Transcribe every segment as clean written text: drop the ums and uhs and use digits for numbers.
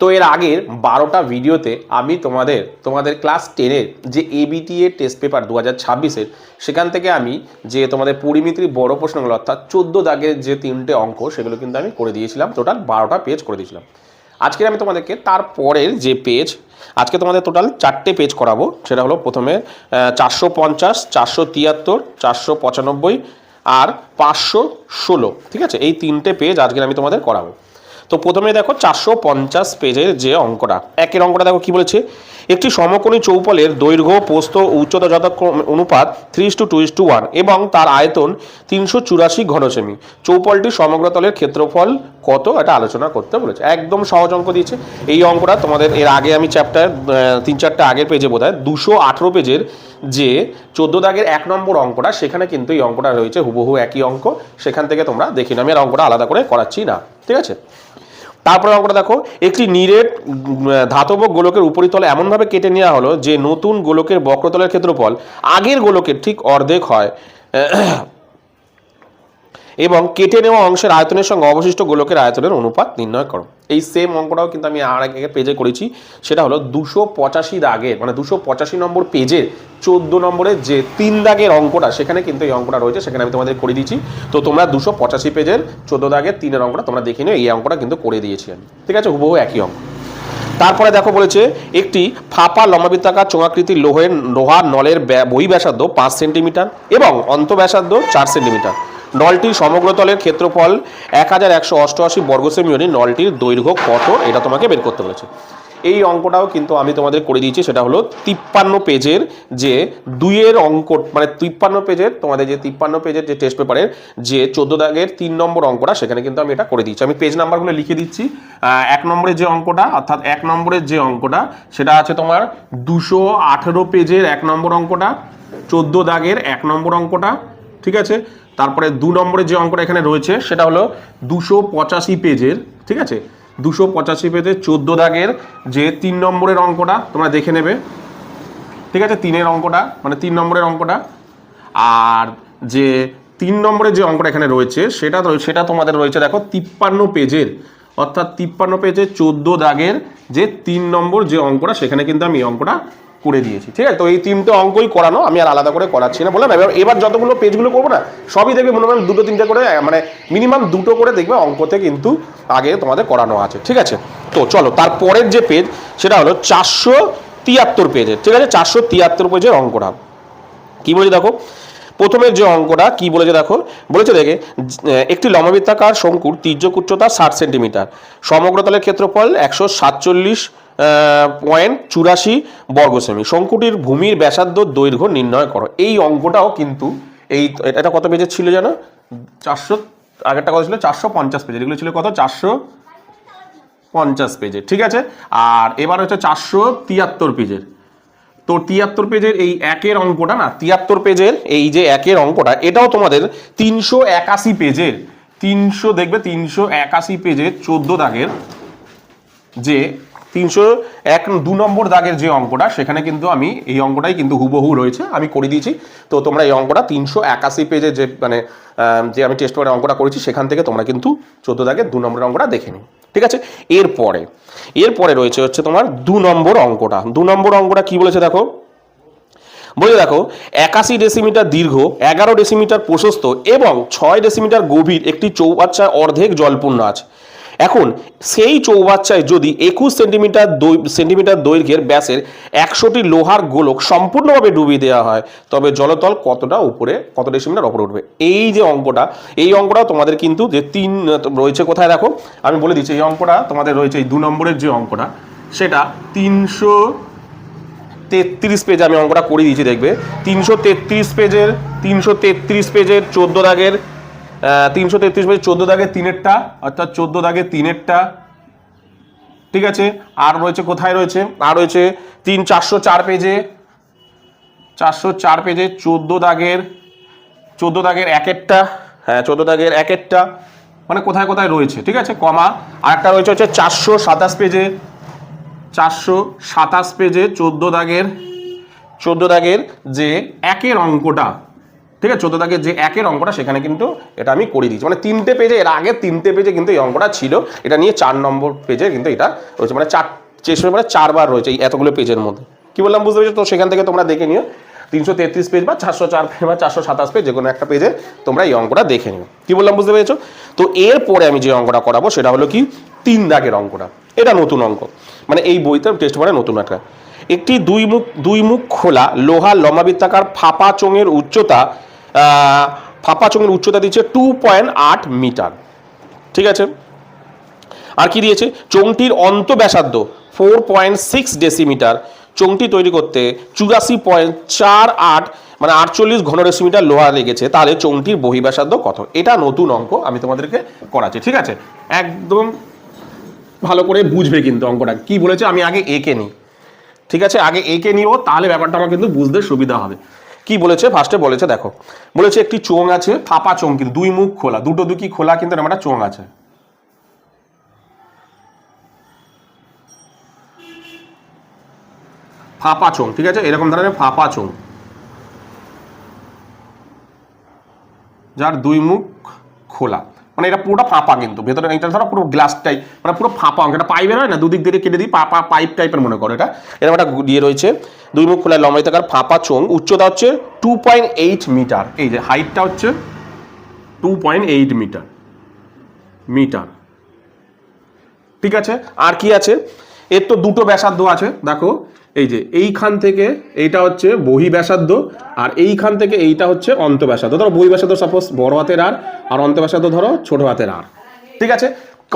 তো এর আগের 12টা ভিডিওতে আমি তোমাদের ক্লাস 10-এর যে এবিটিএ টেস্ট পেপার 2026-এর সেখান থেকে আমি যে তোমাদের পরিমিতির বড় প্রশ্নগুলো অর্থাৎ 14 দাগের যে 3টে অঙ্ক সেগুলো কিন্তু আমি করে দিয়েছিলাম, টোটাল 12টা পেজ করে দিয়েছিলাম। আজকে আমি তোমাদেরকে তারপরের যে পেজ, আজকে তোমাদের টোটাল 4টে পেজ করাবো। সেটা হলো প্রথমে 450, 473, 495 আর 516, ঠিক আছে? এই 3টে পেজ আজকে আমি তোমাদের করাবো। তো প্রথমে দেখো 450 পেজের যে অঙ্কটা, একের অঙ্কটা দেখো কি বলেছে, একটি সমকোণী চৌপলের দৈর্ঘ্য প্রস্থ উচ্চতা যথাক্রমে অনুপাত 3:2:1 এবং তার আয়তন 384 ঘনসেমি। চৌপলটির সমগ্র তলের ক্ষেত্রফল কত, এটা আলোচনা করতে বলেছে। একদম সহজ অঙ্ক দিয়েছে। এই অঙ্কটা তোমাদের এর আগে আমি চ্যাপ্টার 3-4টা আগের পেজে বোধহয় 218 পেজের যে 14 দাগের 1 নম্বর অঙ্কটা, সেখানে কিন্তু এই অঙ্কটা রয়েছে হুবহু একই অঙ্ক, সেখান থেকে তোমরা দেখে নাও, আমি আর অঙ্কটা আলাদা করে করাচ্ছি না, ঠিক আছে? তারপরে অঙ্কটা দেখো, একটি নিরেট ধাতব গোলকের উপরিতল এমনভাবে কেটে নেওয়া হলো যে নতুন গোলকের বক্রতলের ক্ষেত্রফল আগের গোলকের ঠিক অর্ধেক হয় এবং কেটে নেওয়া অংশের আয়তনের সঙ্গে অবশিষ্ট গোলকের আয়তনের অনুপাত নির্ণয় করো। এই সেম অঙ্কটাও কিন্তু আমি আর এক পেজে করেছি, সেটা হলো 285 দাগের মানে 285 নম্বর পেজের 14 নম্বরের যে 3 দাগের অঙ্কটা, সেখানে কিন্তু এই অঙ্কটা রয়েছে, সেখানে আমি তোমাদের করে দিয়েছি। তো তোমরা 285 পেজের 14 দাগের 3-এর অঙ্কটা তোমরা দেখে নিও, এই অঙ্কটা কিন্তু করে দিয়েছি আমি, ঠিক আছে? হুবহু একই অঙ্ক। তারপরে দেখো বলেছে, একটি ফাঁপা লম্বাবৃত্তাকার চোঙাকৃতির লোহার নলের বহি ব্যাসার্ধ 5 সেন্টিমিটার এবং অন্ত ব্যাসার্ধ 4 সেন্টিমিটার। নলটির সমগ্র তলের ক্ষেত্রফল 1188 বর্গসেমি হলে নলটির দৈর্ঘ্য কত, এটা তোমাকে বের করতে বলেছে। এই অঙ্কটাও কিন্তু আমি তোমাদের করে দিয়েছি, সেটা হলো 53 পেজের যে 2-এর অঙ্ক, মানে 53 পেজের তোমাদের যে 53 পেজের যে টেস্ট পেপারের যে 14 দাগের 3 নম্বর অঙ্কটা, সেখানে কিন্তু আমি এটা করে দিচ্ছি। আমি পেজ নাম্বারগুলো লিখে দিচ্ছি। 1 নম্বরের যে অঙ্কটা, অর্থাৎ 1 নম্বরের যে অঙ্কটা, সেটা আছে তোমার 218 পেজের 1 নম্বর অঙ্কটা, 14 দাগের 1 নম্বর অঙ্কটা, ঠিক আছে? তারপরে 2 নম্বরের যে অঙ্কটা এখানে রয়েছে সেটা হলো 285 পেজের, ঠিক আছে? 285 পেজের 14 দাগের যে 3 নম্বরের অঙ্কটা তোমরা দেখে নেবে, ঠিক আছে? 3-এর অঙ্কটা মানে 3 নম্বরের অঙ্কটা। আর যে 3 নম্বরের যে অঙ্কটা এখানে রয়েছে সেটা তোমাদের রয়েছে দেখো 53 পেজের, অর্থাৎ 53 পেজের 14 দাগের যে 3 নম্বর যে অঙ্কটা, সেখানে কিন্তু আমি এই অঙ্কটা করে দিয়েছি, ঠিক আছে? তো এই 3টে অঙ্কই করানো, আমি আর আলাদা করে করাচ্ছি না, বললাম। এবার যতগুলো পেজগুলো করবো না, সবই দেখবে মনে হয় 2-3টে করে, মানে মিনিমাম 2টো করে দেখবে অঙ্কতে কিন্তু আগে তোমাদের করানো আছে, ঠিক আছে? তো চলো তারপরের যে পেজ সেটা হলো 473 পেজের, ঠিক আছে? 473 পেজের অঙ্কটা কি বলেছে দেখো। প্রথমের যে অঙ্কটা কি বলেছে দেখো, বলেছে দেখে, একটি লম্ববৃত্তাকার শঙ্কুর তির্যক উচ্চতা 60 সেন্টিমিটার, সমগ্র তলের ক্ষেত্রফল 147.84 বর্গসেমি, শঙ্কুটির ভূমির ব্যাসার্ধ দৈর্ঘ্য নির্ণয় করো। এই অঙ্কটাও কিন্তু এটা কত পেজের ছিল জানো? 400, আগেরটা কত ছিল? 450 পেজের, এগুলো ছিল কত? 450 পেজের, ঠিক আছে? আর এবার হচ্ছে 473 পেজের। তো 73 পেজের এই একের অঙ্কটা না, 73 পেজের এই যে একের অঙ্কটা, এটাও তোমাদের 381 পেজের, 381 পেজের 14 দাগের যে 302 নম্বর দাগের যে অঙ্কটা, সেখানে কিন্তু আমি এই অঙ্কটাই কিন্তু হুবহু রয়েছে, আমি করে দিয়েছি। তো তোমরা এই অঙ্কটা 381 পেজের যে মানে যে আমি টেস্ট পেপারে অঙ্কটা করেছি, সেখান থেকে তোমরা কিন্তু 14 দাগের 2 নম্বরের অঙ্কটা দেখে নিও, ঠিক আছে? এরপরে রয়েছে হচ্ছে তোমার 2 নম্বর অঙ্কটা। 2 নম্বর অঙ্কটা কি বলেছে দেখো, বলে দেখো, 81 ডেসিমিটার দীর্ঘ, 11 ডেসিমিটার প্রশস্ত এবং 6 ডেসিমিটার গভীর একটি চৌবাচ্চায় অর্ধেক জলপূর্ণ আছে। এখন সেই চৌবাচ্চায় যদি 21 সেন্টিমিটার দৈর্ঘ্যের ব্যাসের 100টি লোহার গোলক সম্পূর্ণভাবে ডুবিয়ে দেওয়া হয়, তবে জলতল কত ডেসিমিটার উপরে উঠবে। এই যে অঙ্কটা, এই অঙ্কটাও তোমাদের কিন্তু যে 3 রয়েছে, কোথায় দেখো আমি বলে দিচ্ছি। এই অঙ্কটা তোমাদের রয়েছে এই 2 নম্বরের যে অঙ্কটা, সেটা 333 পেজে আমি অঙ্কটা করে দিয়েছি, দেখবে 333 পেজের 14 দাগের 333 পেজের 14 দাগের 3-এরটা, অর্থাৎ 14 দাগের 3-এরটা, ঠিক আছে? আর রয়েছে কোথায় রয়েছে, আর রয়েছে 404 পেজে 14 দাগের 1-এরটা, হ্যাঁ 14 দাগের 1-এরটা, মানে কোথায় কোথায় রয়েছে, ঠিক আছে? কমা আর একটা রয়েছে হচ্ছে 427 পেজে 14 দাগের যে 1-এর অঙ্কটা, ঠিক আছে 14 দাগের যে একের অঙ্কটা সেখানে কিন্তু এটা আমি করে দিয়েছি, মানে 3টে পেজে, এর আগে 3টে পেজে কিন্তু এই অঙ্কটা ছিল, এটা নিয়ে 4 নম্বর পেজে কিন্তু এটা রয়েছে, মানে 4বার রয়েছে এই এতগুলো পেজের মধ্যে। কি বললাম বুঝতে পেরেছো? তো সেখান থেকে তোমরা দেখে নিও 333 পেজ বা 404 পেজ বা 427 পেজ, যে কোনো একটা পেজে তোমরা এই অঙ্কটা দেখে নিও। কি বললাম বুঝতে পেরেছো? তো এরপরে আমি যে অঙ্কটা করাবো সেটা হলো কি 3 দাগের অঙ্কটা। এটা নতুন অঙ্ক, মানে এই বইতে টেস্ট পেপারে নতুন একটা। একটি দুই মুখ খোলা লোহার লম্বাবৃত্তাকার ফাঁপা চোঙের উচ্চতা দিচ্ছে 2.8 মিটার। ঠিক আছে, আর কি দিয়েছে? চোঙটির অন্তঃব্যাসার্ধ 4.6 ডেসিমিটার। চোঙটি তৈরি করতে 84.48 মানে 48 ঘন ডেসিমিটার লোহা লেগেছে, তাহলে চোঙটির বহিঃব্যাসার্ধ কত? এটা নতুন অঙ্ক আমি তোমাদেরকে করাচ্ছি। ঠিক আছে, একদম ভালো করে বুঝবে কিন্তু অঙ্কটা কি বলেছে। আমি আগে এঁকে নিই, ঠিক আছে, আগে এঁকে নিও, তাহলে ব্যাপারটা আমার কিন্তু বুঝতে সুবিধা হবে। কি বলেছে? ফার্স্টে বলেছে, দেখো বলেছে একটি চোঙ আছে, ফাঁপা চোঙ, কিন্তু দুই মুখ খোলা, দুটো দুকি খোলা কিন্তু একটা চোঙ আছে। ফাঁপা চোঙ, ঠিক আছে, এরকম ধরনের ফাঁপা চোঙ যার দুই মুখ খোলা, মানে এটা পুরোটা ফাঁপা, কিন্তু ভেতরে এটা ধরো পুরো গ্লাস টাইপ, মানে পুরো ফাঁপা অঙ্ক, এটা পাইপের হয় না, দুদিক দিয়ে কেটে দিই পাইপ টাইপের মনে করো, এটা এরকম একটা দিয়ে রয়েছে। দুই মুখ খোলা লম্বায়িতাকার ফাঁপা চোঙ, উচ্চতা হচ্ছে 2.8 মিটার, এই যে হাইটটা হচ্ছে 2.8 মিটার। ঠিক আছে, আর কি আছে? এর তো দুটো ব্যাসার্ধ আছে, দেখো এই যে এইখান থেকে এইটা হচ্ছে বহিঃব্যাসার্ধ, আর এইখান থেকে এইটা হচ্ছে অন্তঃব্যাসার্ধ। ধরো বহিঃব্যাসার্ধ সাপোজ বড় হাতের আর অন্তঃব্যাসার্ধ ধরো ছোট হাতের আর। ঠিক আছে,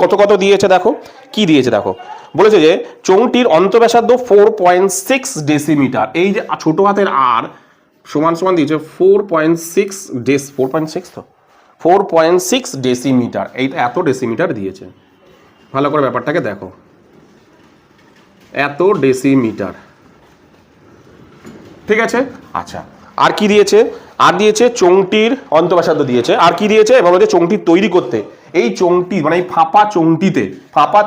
কত কত দিয়েছে দেখো, কি দিয়েছে দেখো, বলেছে যে চোঙটির অন্তঃব্যাসার্ধ 4.6 ডেসিমিটার। এই যে ছোট হাতের আর সমান সমান দিয়েছে 4.6 ডেসিমিটার, এইটা এত ডেসিমিটার দিয়েছে। ভালো করে ব্যাপারটাকে দেখো, এত ডেসিমিটার। ঠিক আছে, আচ্ছা, আর কি দিয়েছে? আর দিয়েছে চোঙটির অন্তঃব্যাসার্ধ দিয়েছে, আর কি দিয়েছে? এবং বলছে চোঙটি তৈরি করতে, এই চোঙটি মানে এই ফাঁপা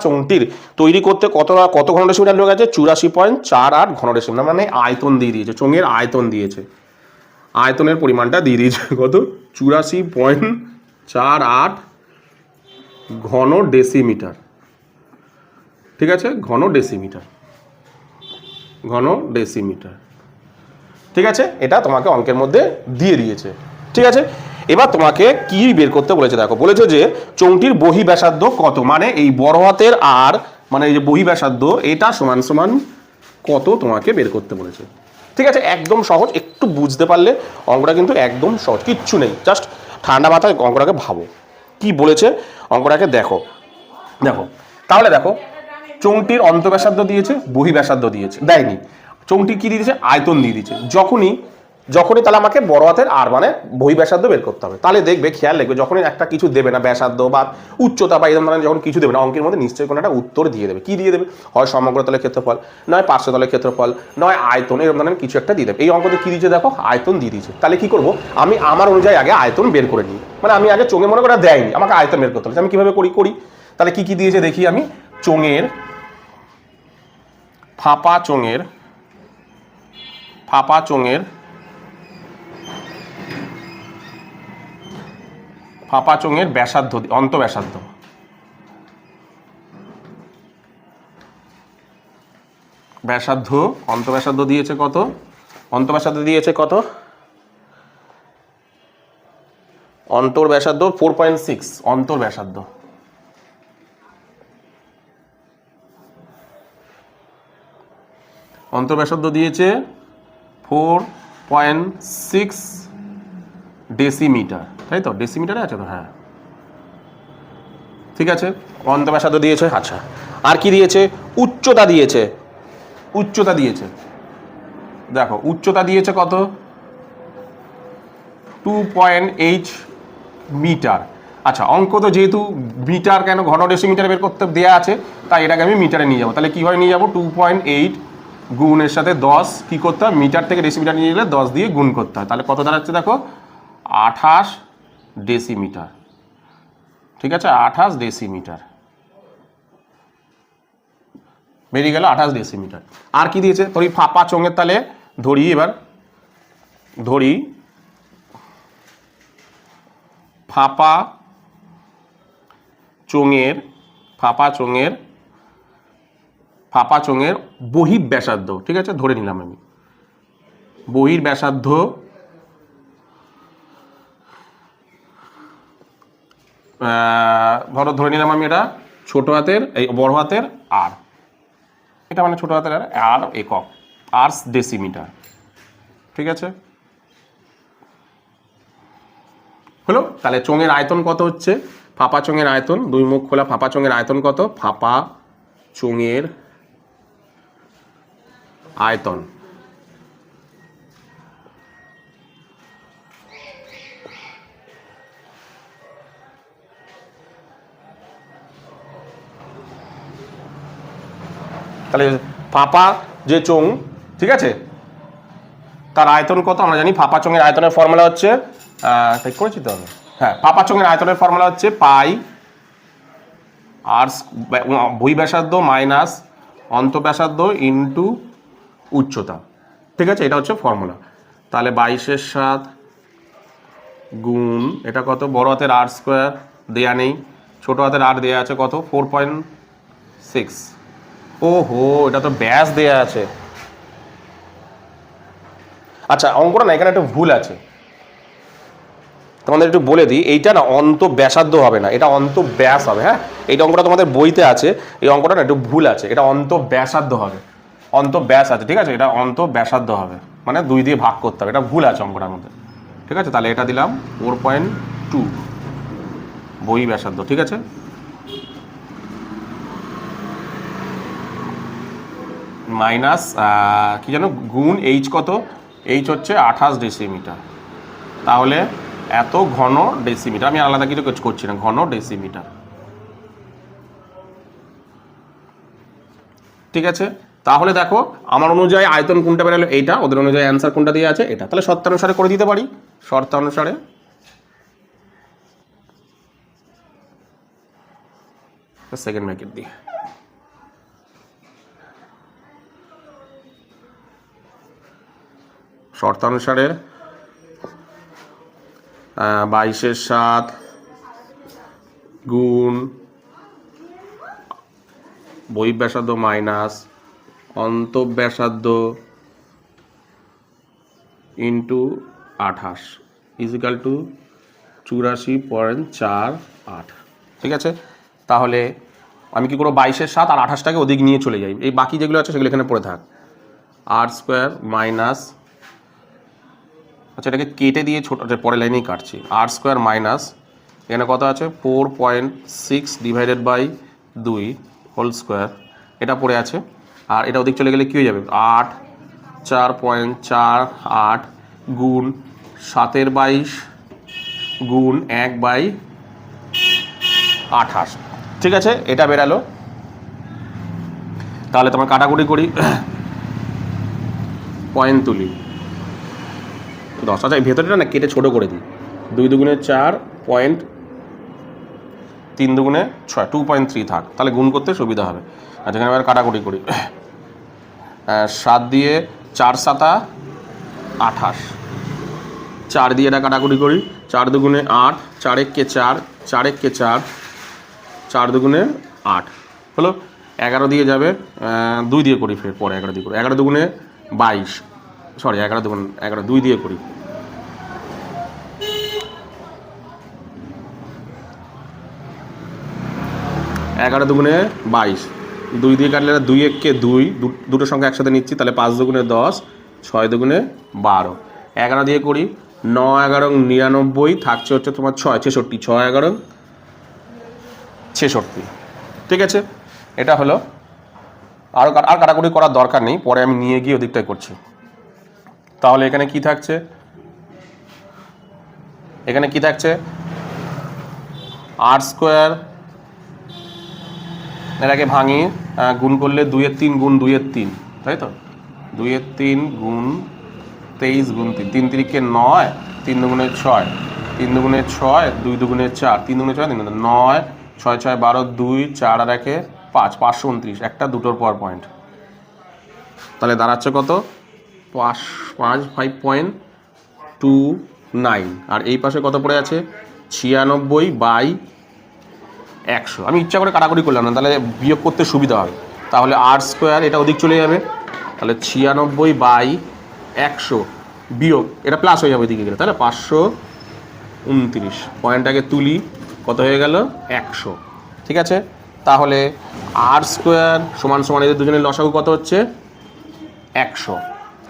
চোঙটির তৈরি করতে কত ঘন ডেসিমিটার লোক আছে? 84.48 ঘন ডেসিমিটার, মানে আয়তন দিয়ে দিয়েছে, চোঙের আয়তন দিয়েছে, আয়তনের পরিমাণটা দিয়ে দিয়েছে কত? 84.48 ঘন ডেসিমিটার। ঠিক আছে, ঘন ডেসিমিটার। ঠিক আছে, এটা তোমাকে অঙ্কের মধ্যে দিয়ে দিয়েছে। ঠিক আছে, এবার তোমাকে কি বের করতে বলেছে দেখো, বলেছে যে চোঙটির বহিঃব্যাসার্ধ কত, মানে এই বড় হাতের আর মানে এই যে বহিঃব্যাসার্ধ এটা সমান সমান কত তোমাকে বের করতে বলেছে। ঠিক আছে, একদম সহজ, একটু বুঝতে পারলে অঙ্কটা কিন্তু একদম সহজ, কিচ্ছু নেই, জাস্ট ঠান্ডা মাথায় অঙ্কটাকে ভাবো কি বলেছে, অঙ্কটাকে দেখো। তাহলে দেখো চোঙটির অন্তঃব্যাসার্ধ দিয়েছে, বহিঃব্যাসার্ধ দিয়েছে, দেয়নি। চোঙটি কি দিয়েছে? আয়তন দিয়ে দিয়েছে। যখনই তাহলে আমাকে বড় হাতের আর মানে বহিঃব্যাসার্ধ বের করতে হবে। তাহলে দেখবে, খেয়াল রাখবে, যখনই একটা কিছু দেবে না, ব্যাসার্ধ বা উচ্চতা বা এরকম ধরনের যখন কিছু দেবে না, অঙ্কের মধ্যে নিশ্চয়ই কোনো একটা উত্তর দিয়ে দেবে। কি দিয়ে দেবে? হয় সমগ্র তলের ক্ষেত্রফল, নয় পার্শ্ব তলের ক্ষেত্রফল, নয় আয়তন, এরকম ধরনের কিছু একটা দিয়ে দেবে। এই অঙ্কতে কি দিয়েছে দেখো, আয়তন দিয়ে দিয়েছে। তাহলে কি করবো আমি? আমার অনুযায়ী আগে আয়তন বের করে নিই, মানে আমি আগে চোঙে মনে করে দেয়নি, আমাকে আয়তন বের করতে হবে। আমি কিভাবে করি? তাহলে কি দিয়েছে দেখি আমি। ফাঁপা চোঙের ব্যাসার্ধ, অন্তঃব্যাসার্ধ অন্তঃব্যাসার্ধ দিয়েছে কত? অন্তঃব্যাসার্ধ 4.6 অন্তঃব্যাসার্ধ দিয়েছে 4.6 ডেসিমিটার, তাই তো? ডেসিমিটারে আছে তো? হ্যাঁ, ঠিক আছে, অন্তঃব্যাসার্ধ দিয়েছে। আচ্ছা, আর কি দিয়েছে? উচ্চতা দিয়েছে। দেখো উচ্চতা দিয়েছে কত? 2.8 মিটার। আচ্ছা, অঙ্ক তো যেহেতু মিটার কেন ঘন ডেসিমিটার বের করতে দেওয়া আছে, তাই এটাকে আমি মিটারে নিয়ে যাবো। তাহলে কীভাবে নিয়ে যাবো? 2.8 গুণের সাথে 10 কি করতে হয়? মিটার থেকে ডেসিমিটার নিয়ে গেলে 10 দিয়ে গুণ করতে হয়। তাহলে কত দাঁড়াচ্ছে দেখো? 28 ডেসিমিটার। ঠিক আছে, 28 ডেসিমিটার বেরিয়ে গেল, 28 ডেসিমিটার। আর কি দিয়েছে? ফাঁপা চোঙের, তাহলে ধরি ফাঁপা চোঙের বহিঃ ব্যাসার্ধ, ঠিক আছে, ধরে নিলাম আমি বহির ব্যাসার্ধ ধরে নিলাম আমি এটা ছোট হাতের এই বড় হাতের আর, এটা মানে ছোট হাতের আর একক আর্স ডেসিমিটার, ঠিক আছে হলো। তাহলে চোঙের আয়তন কত হচ্ছে, ফাঁপা চোঙের আয়তন, দুই মুখ খোলা ফাঁপা চোঙের আয়তন কত, ফাঁপা চোঙের আয়তন তাহলে ফাঁপা যে চোঙ, ঠিক আছে, তার আয়তন কত আমরা জানি। ফাঁপা চোঙের আয়তনের ফর্মুলা হচ্ছে ঠিক করেছি তো আমি, হ্যাঁ, ফাঁপা চোঙের আয়তনের ফর্মুলা হচ্ছে পাই আর বহিঃ ব্যাসার্ধ মাইনাস অন্তঃব্যাসার্ধ ইন্টু উচ্চতা, ঠিক আছে, এটা হচ্ছে ফর্মুলা। তাহলে 22/7 গুণ এটা কত, বড় হাতের আর স্কোয়ার দেয়া নেই, ছোট হাতের আর দেয়া আছে কত 4.6। ওহো, এটা তো ব্যাস দেয়া আছে। আচ্ছা, অঙ্কটা না এখানে একটা ভুল আছে, তোমাদের একটু বলে দিই, এইটা না অন্তঃব্যাসার্ধ হবে না, এটা অন্তঃব্যাস হবে। হ্যাঁ, এইটা অঙ্কটা তোমাদের বইতে আছে, এই অঙ্কটা না একটু ভুল আছে, এটা অন্তঃব্যাসার্ধ হবে, অন্তঃব্যাস আছে, ঠিক আছে, এটা অন্তঃব্যাসার্ধ হবে, মানে 2 দিয়ে ভাগ করতে হবে, এটা ভুল আছে অঙ্কটার মধ্যে, ঠিক আছে। তাহলে এটা দিলাম 4.2 বহিঃ ব্যাসার্ধ, ঠিক আছে। মাইনাস কি জানো গুণ এইচ কত, এইচ হচ্ছে 28 ডেসিমিটার, তাহলে এত ঘন ডেসিমিটার, আমি আলাদা কিছু করছি না, ঘন ডেসিমিটার, ঠিক আছে। তাহলে দেখো আমার অনুযায়ী আয়তন কোনটা বেরোলো এইটা, ওদের অনুযায়ী অ্যান্সার কোনটা দিয়ে আছে এটা, তাহলে শর্তানুসারে করে দিতে পারি, শর্তানুসারে সেকেন্ড ব্র্যাকেট দিয়ে শর্তানুসারে 22/7 গুণ বহিঃ ব্যাসার্ধ মাইনাস অন্তঃব্যাসার্ধ ইন্টু 28 ইজিক্যাল টু 84.48, ঠিক আছে। তাহলে আমি কি করবো, 22/7 আর 28টাকে ওদিকে নিয়ে চলে যাই, এই বাকি যেগুলো আছে সেগুলো এখানে পড়ে থাক, আর স্কোয়ার মাইনাস, আচ্ছা এটাকে কেটে দিয়ে ছোট পরের লাইনেই কাটছি, আর স্কোয়ার মাইনাস এখানে কত আছে 4.6 ডিভাইডেড বাই 2 হোল স্কোয়ার, এটা পড়ে আছে, আর এটা ওদিক চলে গেলে কী হয়ে যাবে 8 4.48 গুণ 7/22 গুণ 1/28, ঠিক আছে, এটা বেরালো। তাহলে তোমার কাটাকুটি করি, পয়েন্ট তুলি 10, আচ্ছা এই ভেতরটা না কেটে ছোটো করে দিই, 2 দুগুণে 4 পয়েন্ট 3 দুগুণে 6 2.3 থাক, তাহলে গুণ করতে সুবিধা হবে। আচ্ছা এখানে এবার কাটাকুটি করি, 7 দিয়ে 4 7 28, 4 দিয়ে এটা কাটাকুটি করি, 4 দুগুণে 8 4 একে 4 4 একে 4 4 দুগুণে 8 হলো, 11 দিয়ে যাবে, 2 দিয়ে করি, ফের পরে 11 দিয়ে করি, 11 দুগুণে 22, সরি 11 দুগুণ 11 2 দিয়ে করি, 11 দুগুণে 22, 2 দিয়ে কাটলে 2 একে 2, দুটো সংখ্যা একসাথে নিচ্ছি, তাহলে 5 দুগুণে 10 6 দুগুণে 12, 11 দিয়ে করি, 9 11 99 থাকছে হচ্ছে তোমার 6 66, 6 11 66, ঠিক আছে। এটা হলো, আর কাটাকুটি করার দরকার নেই, পরে আমি নিয়ে গিয়ে ওদিকটাই করছি। তাহলে এখানে কি থাকছে, এখানে কি থাকছে আর স্কোয়ার, এটাকে ভাঙি গুণ করলে 2 এর 3 গুণ 2 এর 3, তাই তো 2 এর 3 গুণ 23 গুণ 3, 3 3কে 9 3 দুগুণে 6 3 দুগুণে 6 2 দুগুণে 4 3 দুগুণে 6 3 দুগুণে 9 6 6 12 2 4 আর 1 5 529, একটা দুটোর পর পয়েন্ট, তাহলে দাঁড়াচ্ছে কত 5.29, আর এই পাশে কত পড়ে আছে 96/100। আমি ইচ্ছা করে কাটাকুটি করলাম না, তাহলে বিয়োগ করতে সুবিধা হবে। তাহলে r² এটা ওদিক চলে যাবে, তাহলে 96/100 বিয়োগ এটা প্লাস হয়ে যাবে এদিকে গেলে, তাহলে 529। পয়েন্টটাকে তুলি, কত হয়ে গেল 100। ঠিক আছে, তাহলে r² সমান সমান এদের দুজনের লসাগু কত হচ্ছে 100।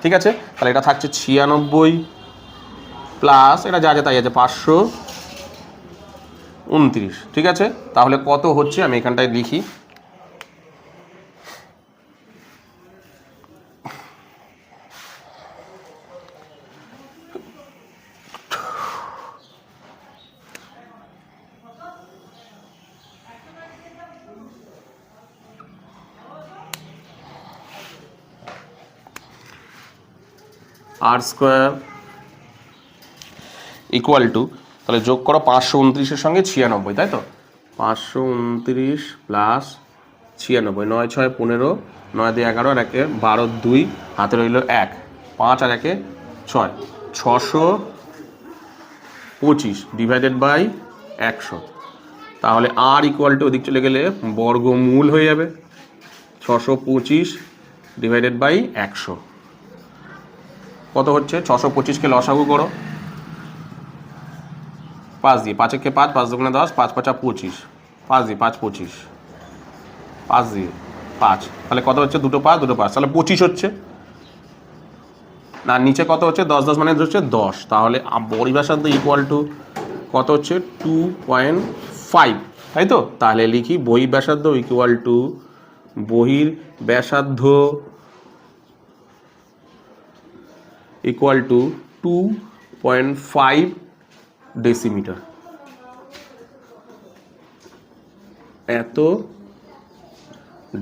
ঠিক আছে, তাহলে এটা থাকছে 96 প্লাস এটা যা যা তাই আছে 529। ঠিক আছে, তাহলে কত হচ্ছে আমি এখানটায় লিখি, r² ইকুয়াল টু, তাহলে যোগ করো 529-এর সঙ্গে 96, তাই তো 529 প্লাস 96, 9 6 15, 9 2 11, আর 1 12, 2 হাতে রইল 1, 5 আর 1 6, 625 ডিভাইডেড বাই 100। তাহলে আর ইকুয়াল টু ওদিক চলে গেলে বর্গমূল হয়ে যাবে, 625 ডিভাইডেড বাই 100 কত হচ্ছে, 625কে লসাগু করো 5 দিয়ে, 5 একে 5, 5 দুগুণে 10, 5 5 25, 5 দিয়ে 5 25, 5 দিয়ে 5, তাহলে কত হচ্ছে, দুটো 5 দুটো 5, তাহলে 25 হচ্ছে না, নিচে কত হচ্ছে 10 10 মানে হচ্ছে 10, তাহলে বহির্ব্যাসার্ধ ইকুয়াল টু কত হচ্ছে 2.5, তাই তো। তাহলে লিখি বহির্ব্যাসার্ধ ইকুয়াল টু বহির্ব্যাসার্ধ ইকুয়াল টু 2.5 ডেসিমিটার, এত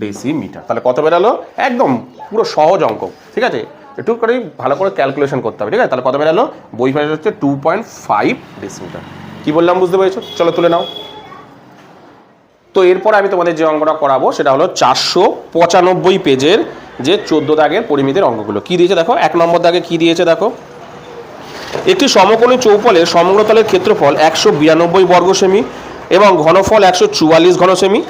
ডেসিমিটার। তাহলে কত বেরালো, একদম পুরো সহজ অঙ্ক। ঠিক আছে, একটু করে ভালো করে ক্যালকুলেশন করতে হবে। ঠিক আছে, তাহলে কত বেরালো, বহির্ব্যাসার্ধ হচ্ছে 2.5 ডেসিমিটার। কি বললাম বুঝতে পেরেছো, চলো তুলে নাও। তো এরপর আমি তোমাদের যে অঙ্কটা করাবো সেটা হলো 495 পেজের যে 14 দাগের পরিমিতির অঙ্কগুলো। কি দিয়েছে দেখো, 1 নম্বর দাগে কি দিয়েছে দেখো, একটি সমকোণী চৌপলের সমগ্রতলের ক্ষেত্রফল 192 বর্গ সেমি এবং ঘনফল 144 ঘন সেমি।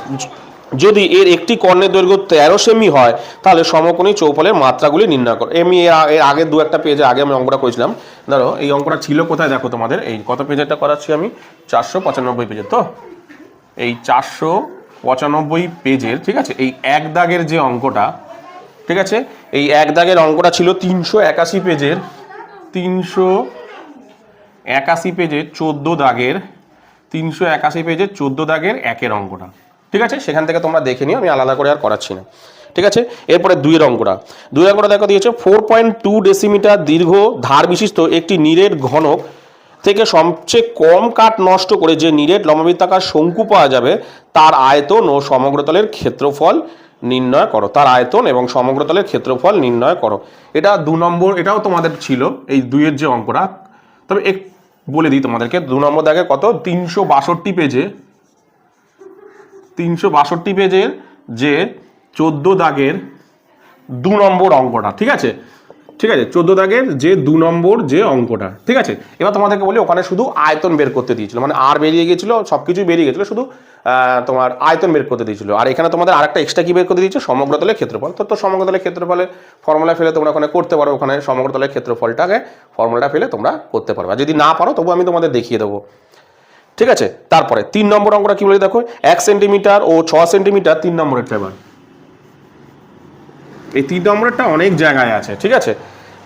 যদি এর একটি কর্ণের দৈর্ঘ্য 13 সেমি হয় তাহলে সমকোণী চৌপলের মাত্রাগুলি নির্ণয় করো। আমি এর আগে দু একটা পেজে আগে আমি অঙ্কটা করেছিলাম। ধরো এই অঙ্কটা ছিল কোথায় দেখো, তোমাদের এই কত পেজেরটা করাচ্ছি আমি, 495 পেজের। তো এই 495 পেজের, ঠিক আছে, এই এক দাগের যে অঙ্কটা, ঠিক আছে, এই এক দাগের অঙ্কটা ছিল 381 পেজের, 381 পেজের 14 দাগের, 381 পেজের 14 দাগের একের অঙ্কটা। ঠিক আছে, সেখান থেকে তোমরা দেখে নিও, আমি আলাদা করে আর করাচ্ছি না। ঠিক আছে, এরপরে দুইয়ের অঙ্কটা দেখো দিয়েছে 4.2 ডেসিমিটার দীর্ঘ ধার বিশিষ্ট একটি নিরেট ঘনক থেকে সবচেয়ে কম কাঠ নষ্ট করে যে নিরেট লম্ববৃত্তাকার শঙ্কু পাওয়া যাবে তার আয়তন ও সমগ্রতলের ক্ষেত্রফল নির্ণয় করো। তার আয়তন এবং সমগ্রতলের ক্ষেত্রফল নির্ণয় করো। এটা 2 নম্বর, এটাও তোমাদের ছিল এই দুইয়ের যে অঙ্কটা। তবে এক বলে দিই তোমাদেরকে, 2 নম্বর দাগে কত, 362 পেজের যে 14 দাগের 2 নম্বর অঙ্কটা। ঠিক আছে, 14 দাগের যে 2 নম্বর যে অঙ্কটা। ঠিক আছে, এবার তোমাদেরকে বলি, ওখানে শুধু আয়তন বের করতে দিয়েছিল, মানে আর বেরিয়ে গিয়েছিল, সব কিছুই বেরিয়ে গেছিলো, শুধু তোমার আয়তন বের করতে দিয়েছিল। আর এখানে তোমাদের আরেকটা এক্সট্রা কি বের করতে দিয়েছে, সমগ্রতলের ক্ষেত্রফল। তো সমগ্রতলের ক্ষেত্রফলের ফর্মুলা ফেলে তোমরা ওখানে করতে পারো, ওখানে সমগ্রতলের ক্ষেত্রফলটাকে ফর্মুলাটা ফেলে তোমরা করতে পারবে। আর যদি না পারো তবু আমি তোমাদের দেখিয়ে দেবো। ঠিক আছে, তারপরে 3 নম্বর অঙ্কটা কি বলে দেখো, 1 সেন্টিমিটার ও 6 সেন্টিমিটার 3 নম্বরের এবার এই 3 নম্বরেরটা অনেক জায়গায় আছে। ঠিক আছে,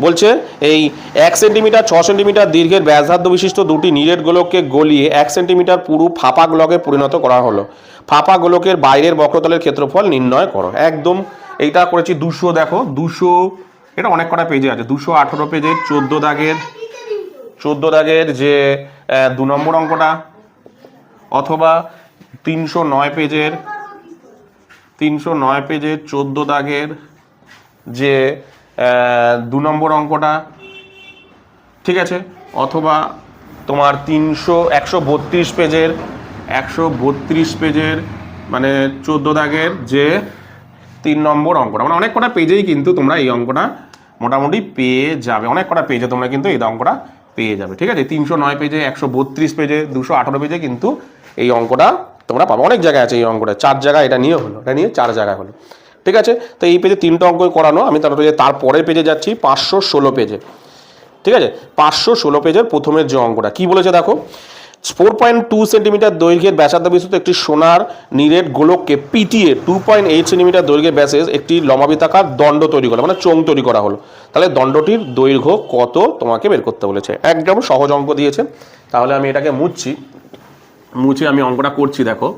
বলছে এই 1 সেন্টিমিটার 6 সেন্টিমিটার দীর্ঘের ব্যাসার্ধ বিশিষ্ট দুটি নিরেট গোলককে গলিয়ে 1 সেন্টিমিটার পুরু ফাঁপা গোলকে পরিণত করা হলো। ফাঁপা গোলকের বাইরের বক্রতলের ক্ষেত্রফল নির্ণয় করো। একদম এইটা করেছি 200, দেখো 200, এটা অনেক কটা পেজে আছে, 218 পেজের 14 দাগের যে 2 নম্বর অঙ্কটা, অথবা 309 পেজের 14 দাগের যে 2 নম্বর অঙ্কটা। ঠিক আছে, অথবা তোমার 132 পেজের মানে 14 দাগের যে 3 নম্বর অঙ্কটা। মানে অনেক কটা পেজেই কিন্তু তোমরা এই অঙ্কটা মোটামুটি পেয়ে যাবে, অনেক কটা পেজে তোমরা কিন্তু এই অঙ্কটা পেয়ে যাবে। ঠিক আছে, 309 পেজে, 132 পেজে, 218 পেজে কিন্তু এই অঙ্কটা তোমরা পাবো। অনেক জায়গায় আছে এই অঙ্কটা, 4 জায়গায় এটা নিয়ে হলো, এটা নিয়ে 4 জায়গায় হলো। ঠিক আছে, তো এই পেজে 3টা অঙ্কই করানো। আমি তারপরের পেজে যাচ্ছি 516 পেজে। ঠিক আছে, 516 পেজের প্রথমের যে অঙ্কটা কি বলেছে দেখো, 4.2 সেন্টিমিটার দৈর্ঘ্যের ব্যাসার্ধ বিশিষ্ট একটি সোনার নিরেট গোলককে পিটিয়ে 2.8 সেন্টিমিটার দৈর্ঘ্যের ব্যাসের একটি লম্বাবৃত্তাকার দণ্ড তৈরি করা, মানে চোঙ তৈরি করা হলো। তাহলে দণ্ডটির দৈর্ঘ্য কত তোমাকে বের করতে বলেছে। একদম সহজ অঙ্ক দিয়েছে। তাহলে আমি এটাকে মুছে আমি অঙ্কটা করছি। দেখো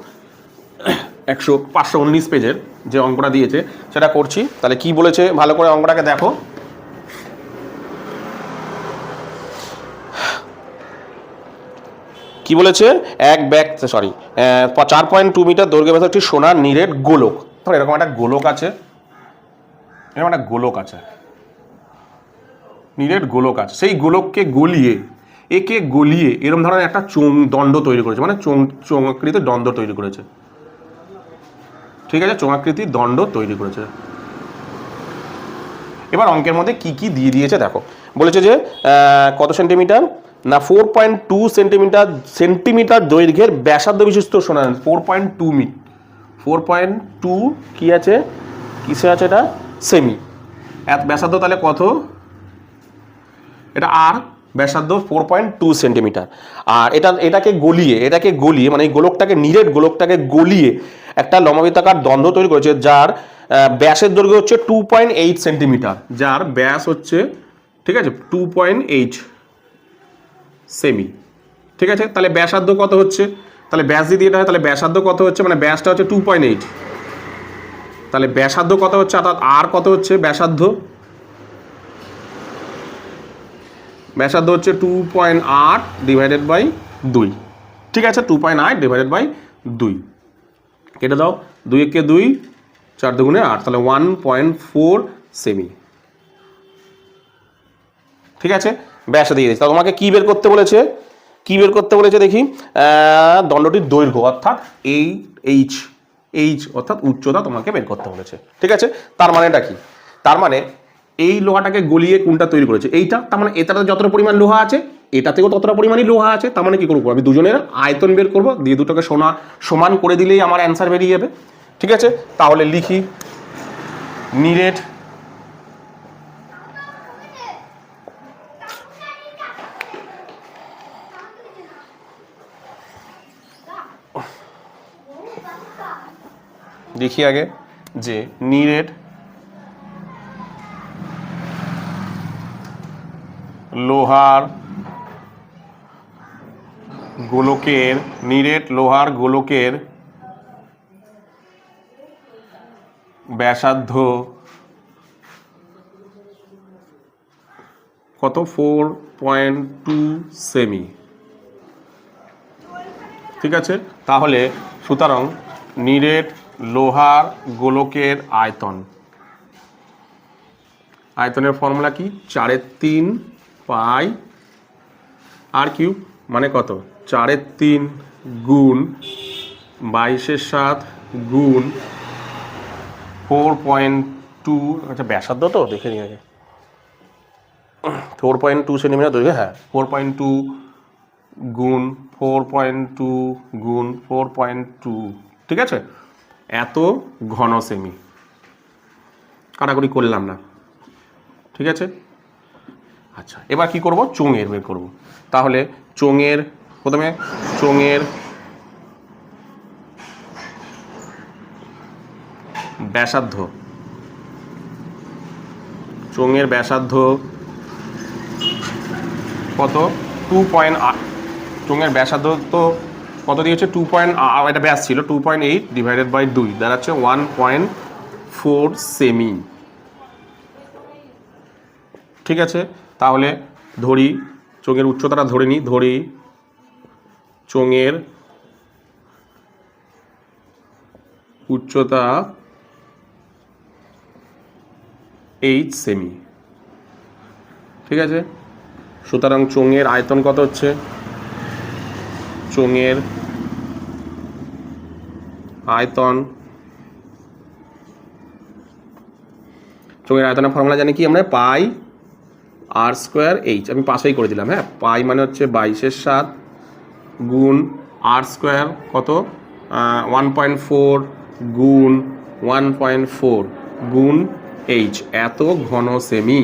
519 পেজের যে অঙ্কটা দিয়েছে সেটা করছি। তাহলে কি বলেছে ভালো করে অঙ্কটাকে দেখো। কি বলেছে, 4.2 মিটার দৈর্ঘ্য ব্যাসের একটি সোনার নিরেট গোলক। ধর এরকম একটা গোলক আছে, নিরেট গোলক আছে। সেই গোলককে গলিয়ে এরকম ধরনের একটা দণ্ড তৈরি করেছে, মানে চোঙাকৃতি দণ্ড তৈরি করেছে। ঠিক আছে, চোঙাকৃতি দণ্ড তৈরি করেছে। এবার অঙ্কের মধ্যে কি কি দিয়ে দিয়েছে দেখো। বলেছে যে কত সেন্টিমিটার না, 4.2 সেন্টিমিটার দৈর্ঘ্যের ব্যাসার্ধ বিশিষ্ট সোনার 4.2 কি আছে, কিসে আছে এটা, সেমি। ব্যাসার্ধ তাহলে কত, এটা আর ব্যাসার্ধ 4.2 সেন্টিমিটার। আর এটাকে গলিয়ে মানে এই নিরেট গোলকটাকে গলিয়ে একটা লম্বাবৃত্তাকার দণ্ড তৈরি করেছে, যার ব্যাসের দৈর্ঘ্য হচ্ছে 2.8 সেন্টিমিটার, যার ব্যাস হচ্ছে, ঠিক আছে, 2.8 সেমি। ঠিক আছে, তাহলে ব্যাসার্ধ কত হচ্ছে, তাহলে ব্যাস দিয়ে এটা হয়, তাহলে ব্যাসার্ধ কত হচ্ছে, মানে ব্যাসটা হচ্ছে 2.8, তাহলে ব্যাসার্ধ কত হচ্ছে, অর্থাৎ আর কত হচ্ছে ব্যাসার্ধ হচ্ছে 2.8 ডিভাইডেড বাই 2। ঠিক আছে, 2.8 ডিভাইডেড বাই 2 কেটে দাও, 2 একে 2, 4 দুগুণে 8, তাহলে 1.4 সেমি। ঠিক আছে, ব্যাস দিয়ে দিচ্ছি। তাহলে তোমাকে কি বের করতে বলেছে, দেখি, দণ্ডটির দৈর্ঘ্য অর্থাৎ এইচ অর্থাৎ উচ্চতা তোমাকে বের করতে বলেছে। ঠিক আছে, তার মানেটা কি, তার মানে এই লোহাটাকে গলিয়ে কোনটা তৈরি করেছে, এইটা। তার মানে এটাতে যতটা পরিমাণ লোহা আছে এটাতেও ততটা পরিমাণই লোহা আছে। তার মানে কি করবো, আমি দুজনের আয়তন বের করবো, দিয়ে দুটোকে সমান করে দিলেই আমার অ্যান্সার বেরিয়ে যাবে। ঠিক আছে, তাহলে লিখি, নিরেট দেখি আগে যে নিরেট লোহার গোলকের ব্যাসার্ধ কত, 4.2 সেমি। ঠিক আছে, তাহলে সুতরাং নিরেট লোহার গোলকের আয়তনের ফর্মুলা কি, 4/3 পাই আর কিউব, মানে কত, 4/3 গুণ 22/7 গুণ 4.2, আচ্ছা ব্যাসার্ধ তো দেখে নিয়ে আগে, 4.2 সেন্টিমিটার দৈর্ঘ্য, হ্যাঁ 4.2 গুণ 4.2 গুণ 4.2, ঠিক আছে, এত ঘন সেমি। কাটাকুটি করলাম না। ঠিক আছে, আচ্ছা এবার কি করব, চোঙের বের করব। তাহলে প্রথমে চোঙের ব্যাসার্ধ কত, 2.8। চোঙের ব্যাসার্ধ তো কত দিয়েছে, 2.8, এটা ব্যাস ছিল 2.8 ডিভাইডেড বাই 2 দাঁড়াচ্ছে 1.4 সেমি। ঠিক আছে, তাহলে ধরি চোঙের উচ্চতাটা ধরি চোঙের উচ্চতা 8 সেমি। ঠিক আছে, সুতরাং চোঙের আয়তন কত হচ্ছে, চোঙের আয়তনের ফর্মুলা জানি কি আমরা, পাই আর স্কোয়ার এইচ, আমি পাশেই করে দিলাম। হ্যাঁ, পাই মানে হচ্ছে 22/7 গুণ আর স্কোয়ার কত 1.4 গুণ 1.4 গুণ এইচ, এত ঘন সেমি,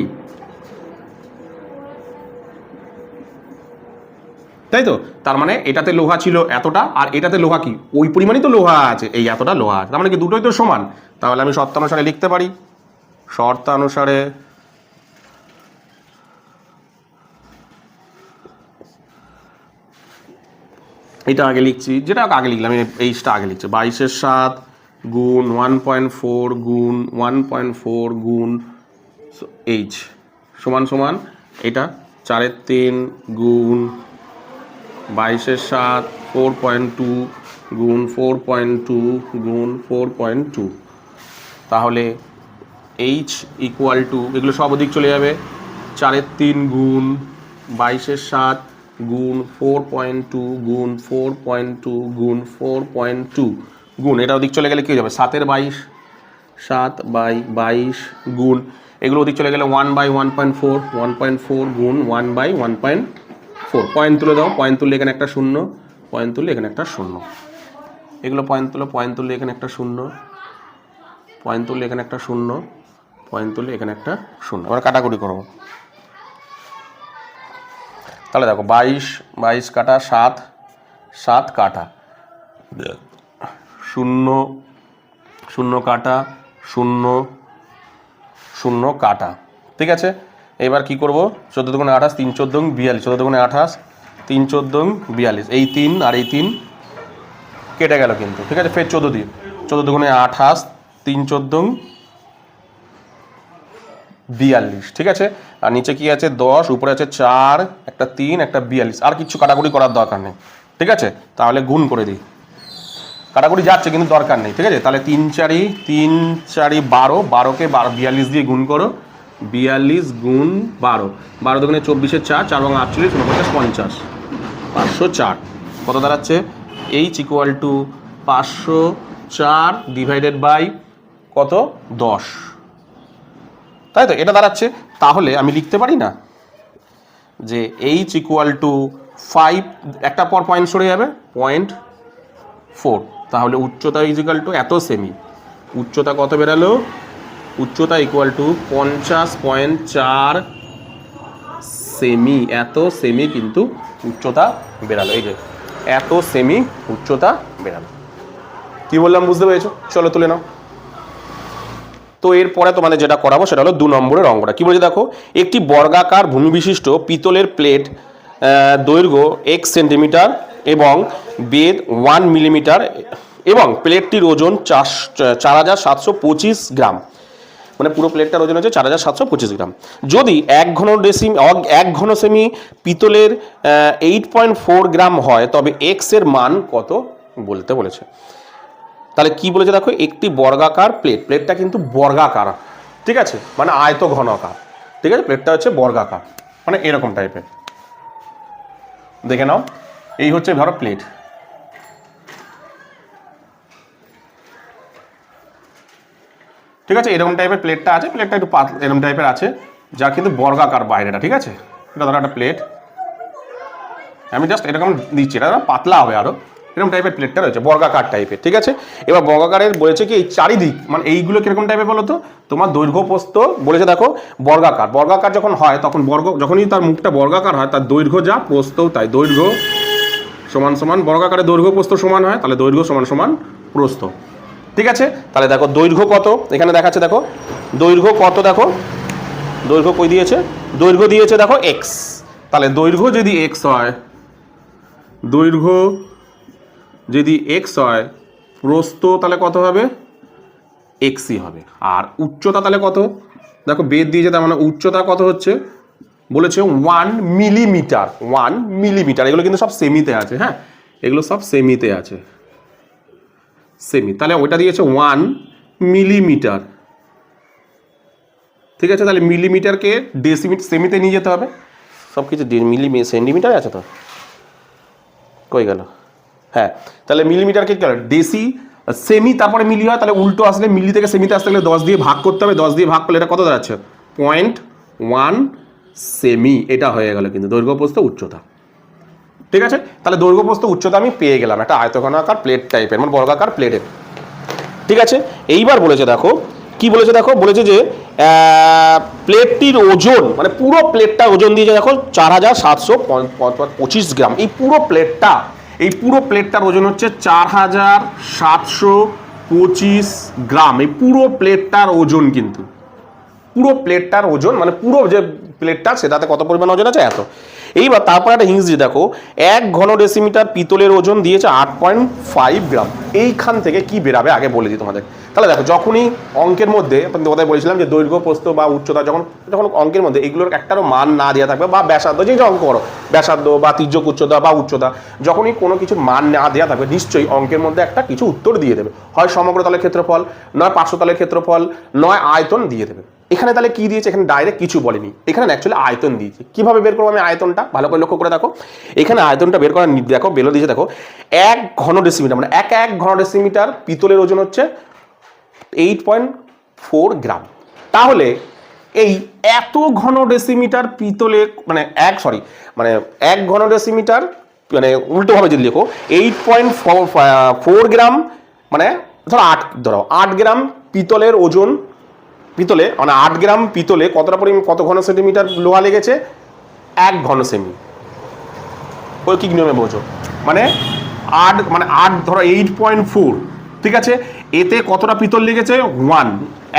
তাই তো? তার মানে এটাতে লোহা ছিল এতটা, আর এটাতে লোহা কি ওই পরিমাণই তো লোহা আছে, এই এতটা লোহা আছে, তার মানে কি দুটোই তো সমান। তাহলে আমি শর্তানুসারে লিখতে পারি, শর্তানুসারে এটা আগে লিখছি, যেটা আগে লিখলাম এইচটা আগে লিখছি, 22/7 গুণ 1.4 গুণ 1.4 গুণ এইচ সমান সমান এটা 4/3 গুণ 22/7 4.2 গুণ 4.2 গুণ 4.2। তাহলে এইচ ইকুয়াল টু, এগুলো সব ওদিক চলে যাবে, 4/3 গুণ 22/7 গুণ 4.2 গুণ 4.2 গুণ 4.2 গুণ এটা ওদিক চলে গেলে কী হয়ে যাবে 7/22, 7/22 গুণ এগুলো ওদিক চলে গেলে 1/1.4, 1.4 গুণ 1/1.4। পয়েন্ট তুলে দাও, পয়েন্ট তুললে এখানে একটা শূন্য, পয়েন্ট তুললে এখানে একটা শূন্য, এগুলো পয়েন্ট তুলো, পয়েন্ট তুললে এখানে একটা শূন্য, পয়েন্ট তুললে এখানে একটা শূন্য, পয়েন্ট তুললে এখানে একটা শূন্য। এবার কাটাকুটি করবো, তাহলে দেখো 22 কাটা 7, 7 কাটা 0 0 কাটা 0 0 কাটা, ঠিক আছে। এবার কি করব, 14 দুগুণে 28, 3 14 42, 14 দুগুণে 28, 3 14 42, এই 3 আর এই 3 কেটে গেল কিন্তু, ঠিক আছে। ফের 14 দিয়ে, 14 দুগুণে 28, 3 14 42, ঠিক আছে। আর নিচে কি আছে 10, উপরে আছে 4, একটা 3, একটা 42, আর কিছু কাটাকুটি করার দরকার নেই, ঠিক আছে। তাহলে গুণ করে দিই, কাটাকুটি যাচ্ছে কিন্তু দরকার নেই, ঠিক আছে। তাহলে 3 4 12, 12কে 42 দিয়ে গুণ করো, 42 গুণ 12, 12 দুগুণে 24, 4 4 এবং 48, 49 504, কত দাঁড়াচ্ছে H equal to 504 divided by কত 10, তাই তো এটা দাঁড়াচ্ছে। তাহলে আমি লিখতে পারি না যে এইচ ইকুয়াল টু 5, একটা পর পয়েন্ট সরে যাবে 0.4, তাহলে উচ্চতা ইজ ইকুয়াল টু এত সেমি, উচ্চতা কত বেরালো, উচ্চতা ইকুয়াল টু 50.4 সেমি, এত সেমি কিন্তু উচ্চতা বেরালো, এই যে এত সেমি উচ্চতা বেরালো। কি বললাম বুঝতে পেরেছো? চলো তুলে নাও। তো এরপরে তোমাদের যেটা করাবো সেটা হলো 2 নম্বরের অঙ্কটা। কি বলছে দেখো, একটি বর্গাকার ভূমি বিশিষ্ট পিতলের প্লেট, দৈর্ঘ্য x সেন্টিমিটার এবং বেধ 1 মিলিমিটার এবং প্লেটটির ওজন 4725 গ্রাম, মানে পুরো প্লেটটার ওজন হচ্ছে 4725 গ্রাম। যদি 1 ঘন সেমি পিতলের 8.4 গ্রাম হয় তবে x এর মান কত বলতে বলেছে। তাহলে কি বলেছে দেখো, একটি বর্গাকার প্লেট, প্লেটটা কিন্তু বর্গাকার, ঠিক আছে, মানে আয়ত ঘনাকার, ঠিক আছে, প্লেটটা হচ্ছে বর্গাকার, মানে এরকম টাইপের। দেখে নাও, এই হচ্ছে ধরো প্লেট, ঠিক আছে, এরকম টাইপের প্লেটটা আছে, প্লেটটা একটু এরকম টাইপের আছে, যা কিন্তু বর্গাকার বাইরেটা, ঠিক আছে। এটা ধরো একটা প্লেট, আমি জাস্ট এরকম দিচ্ছি, এটা পাতলা হবে আরো, এরকম টাইপের প্লেটটা রয়েছে বর্গাকার টাইপের, ঠিক আছে। এবার বর্গাকারের বলেছে কি এই চারিদিক, মানে এইগুলো কিরকম টাইপের বলো তো, তোমার দৈর্ঘ্য প্রস্থ বলেছে দেখো, বর্গাকার, বর্গাকার যখন হয় তখন যখনই তার মুখটা বর্গাকার হয় তার দৈর্ঘ্য যা প্রস্থও তাই, দৈর্ঘ্য সমান সমান, বর্গাকারের দৈর্ঘ্য প্রস্থ সমান হয়, তাহলে দৈর্ঘ্য সমান সমান প্রস্থ, ঠিক আছে। তাহলে দেখো দৈর্ঘ্য কত এখানে দেখাচ্ছে, দেখো দৈর্ঘ্য কত, দেখো দৈর্ঘ্য কই দিয়েছে, দৈর্ঘ্য দিয়েছে দেখো x, তাহলে দৈর্ঘ্য যদি x হয়, দৈর্ঘ্য যদি x হয়, প্রস্থ তাহলে কত হবে xই হবে। আর উচ্চতা তাহলে কত, দেখো বেদ দিয়েছে, তার মানে উচ্চতা কত হচ্ছে বলেছে 1 মিলিমিটার, 1 মিলিমিটার, এগুলো কিন্তু সব সেমিতে আছে, হ্যাঁ এগুলো সব সেমিতে আছে, সেমি, তাহলে ওইটা দিয়েছে 1 মিলিমিটার, ঠিক আছে। তাহলে মিলিমিটারকে সেমিতে নিয়ে যেতে হবে, সব কিছু সেন্টিমিটার আছে তো, কই গেল, হ্যাঁ, তাহলে মিলিমিটারকে কি হবে ডেসি, সেমি তারপরে মিলি হয়, তাহলে উল্টো আসলে মিলি থেকে সেমিতে আসতে গেলে 10 দিয়ে ভাগ করতে হবে, 10 দিয়ে ভাগ করলে এটা কত দাঁড়াচ্ছে 0.1 সেমি, এটা হয়ে গেল কিন্তু দৈর্ঘ্য প্রস্থ উচ্চতা। ঠিক আছে, তাহলে দৈর্ঘ্য প্রস্থ উচ্চতা আমি পেয়ে গেলাম একটা আয়তঘনাকার প্লেট টাইপের, মানে বর্গাকার প্লেটের। ঠিক আছে, এইবার বলেছে দেখো কি বলেছে, দেখো বলেছে যে প্লেটটির ওজন, মানে পুরো প্লেটটার ওজন দিয়েছে দেখো 4725 গ্রাম। এই পুরো প্লেটটার ওজন হচ্ছে 4725 গ্রাম। এই পুরো প্লেটটার ওজন, কিন্তু পুরো প্লেটটার ওজন মানে পুরো যে প্লেটটা সেটাতে কত পরিমাণ ওজন আছে এত। এইবার তারপর একটা হিংস দিয়ে দেখো 1 ঘন ডেসিমিটার পিতলের ওজন দিয়েছে 8.5 গ্রাম। এইখান থেকে কি বেরাবে আগে বলে দিই তোমাদের। তাহলে দেখো যখনই অঙ্কের মধ্যে তোমাদের বলেছিলাম যে দৈর্ঘ্য প্রস্থ বা উচ্চতা যখন অঙ্কের মধ্যে এগুলোর একটারও মান না দেওয়া থাকবে, বা ব্যাসার্ধ যে অঙ্ক করো ব্যাসার্ধ বা তির্যক উচ্চতা বা উচ্চতা, যখনই কোনো কিছুর মান না দেওয়া থাকবে নিশ্চয়ই অঙ্কের মধ্যে একটা কিছু উত্তর দিয়ে দেবে, হয় সমগ্র তলের ক্ষেত্রফল, নয় পার্শ্বতলের ক্ষেত্রফল, নয় আয়তন দিয়ে দেবে। এখানে তাহলে কি দিয়েছে, এখানে ডাইরেক্ট কিছু বলেনি, এখানে অ্যাকচুয়ালি আয়তন দিয়েছে। কিভাবে বের করবো আমি আয়তনটা, ভালো করে লক্ষ্য করে দেখো। এখানে আয়তনটা বের করার দেখো বেলো দিয়েছে দেখো 1 ঘন ডেসিমিটার, মানে 1 ঘন ডেসিমিটার পিতলের ওজন হচ্ছে 8.4 গ্রাম। তাহলে এই এত ঘন ডেসিমিটার পিতলে মানে 1 ঘন ডেসিমিটার, মানে উল্টোভাবে যদি লেখো 8.4 গ্রাম, মানে ধরো 8 গ্রাম পিতলের ওজন, পিতলে মানে 8 গ্রাম পিতলে কত ঘন সেন্টিমিটার লোহা লেগেছে, 1 ঘন সেমি। কি নিয়মে বোঝো, মানে 8 ধরো 8.4, ঠিক আছে, এতে কতটা পিতল লেগেছে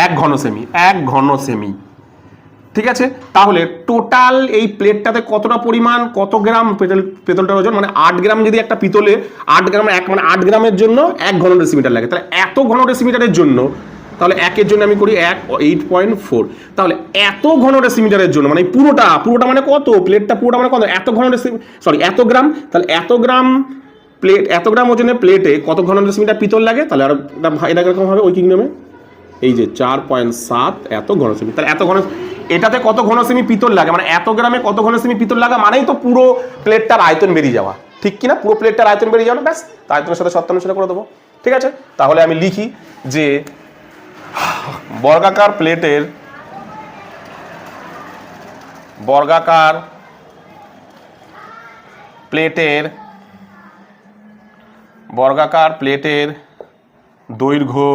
1 ঘন সেমি, 1 ঘন সেমি। ঠিক আছে, তাহলে টোটাল এই প্লেটটাতে কতটা পরিমাণ, কত গ্রাম পিতলটার ওজন, মানে 8 গ্রাম যদি একটা পিতলে 8 গ্রাম মানে 8 গ্রামের জন্য 1 ঘন ডেসিমিটার লাগে। তাহলে এত ঘন ডেসিমিটারের জন্য, তাহলে 1-এর জন্য আমি করি 8.4, তাহলে এত ঘন ডেসিমিটারের জন্য মানে পুরোটা মানে কত, প্লেটটা পুরোটা মানে কত, এত গ্রাম। তাহলে এত গ্রাম প্লেট, এত গ্রাম ওজনের প্লেটে কত ঘন ডেসিমিটার পিতল লাগে, তাহলে আর এটা কিরকম হবে ওই কি নিয়মে, এই যে 4.7 এত ঘন সেমি। তাহলে এত ঘন, এটাতে কত ঘন সেমি পিতল লাগে, মানে এত গ্রামে কত ঘন সেমি পিতল লাগা মানেই তো পুরো প্লেটটার আয়তন বেরিয়ে যাওয়া, ঠিক কিনা, পুরো প্লেটটার আয়তন বেরিয়ে যাওয়া, ব্যাস আয়তনের সাথে শর্ত অনুসারে করে দেবো। ঠিক আছে, তাহলে আমি লিখি যে বর্গাকার প্লেটের দৈর্ঘ্য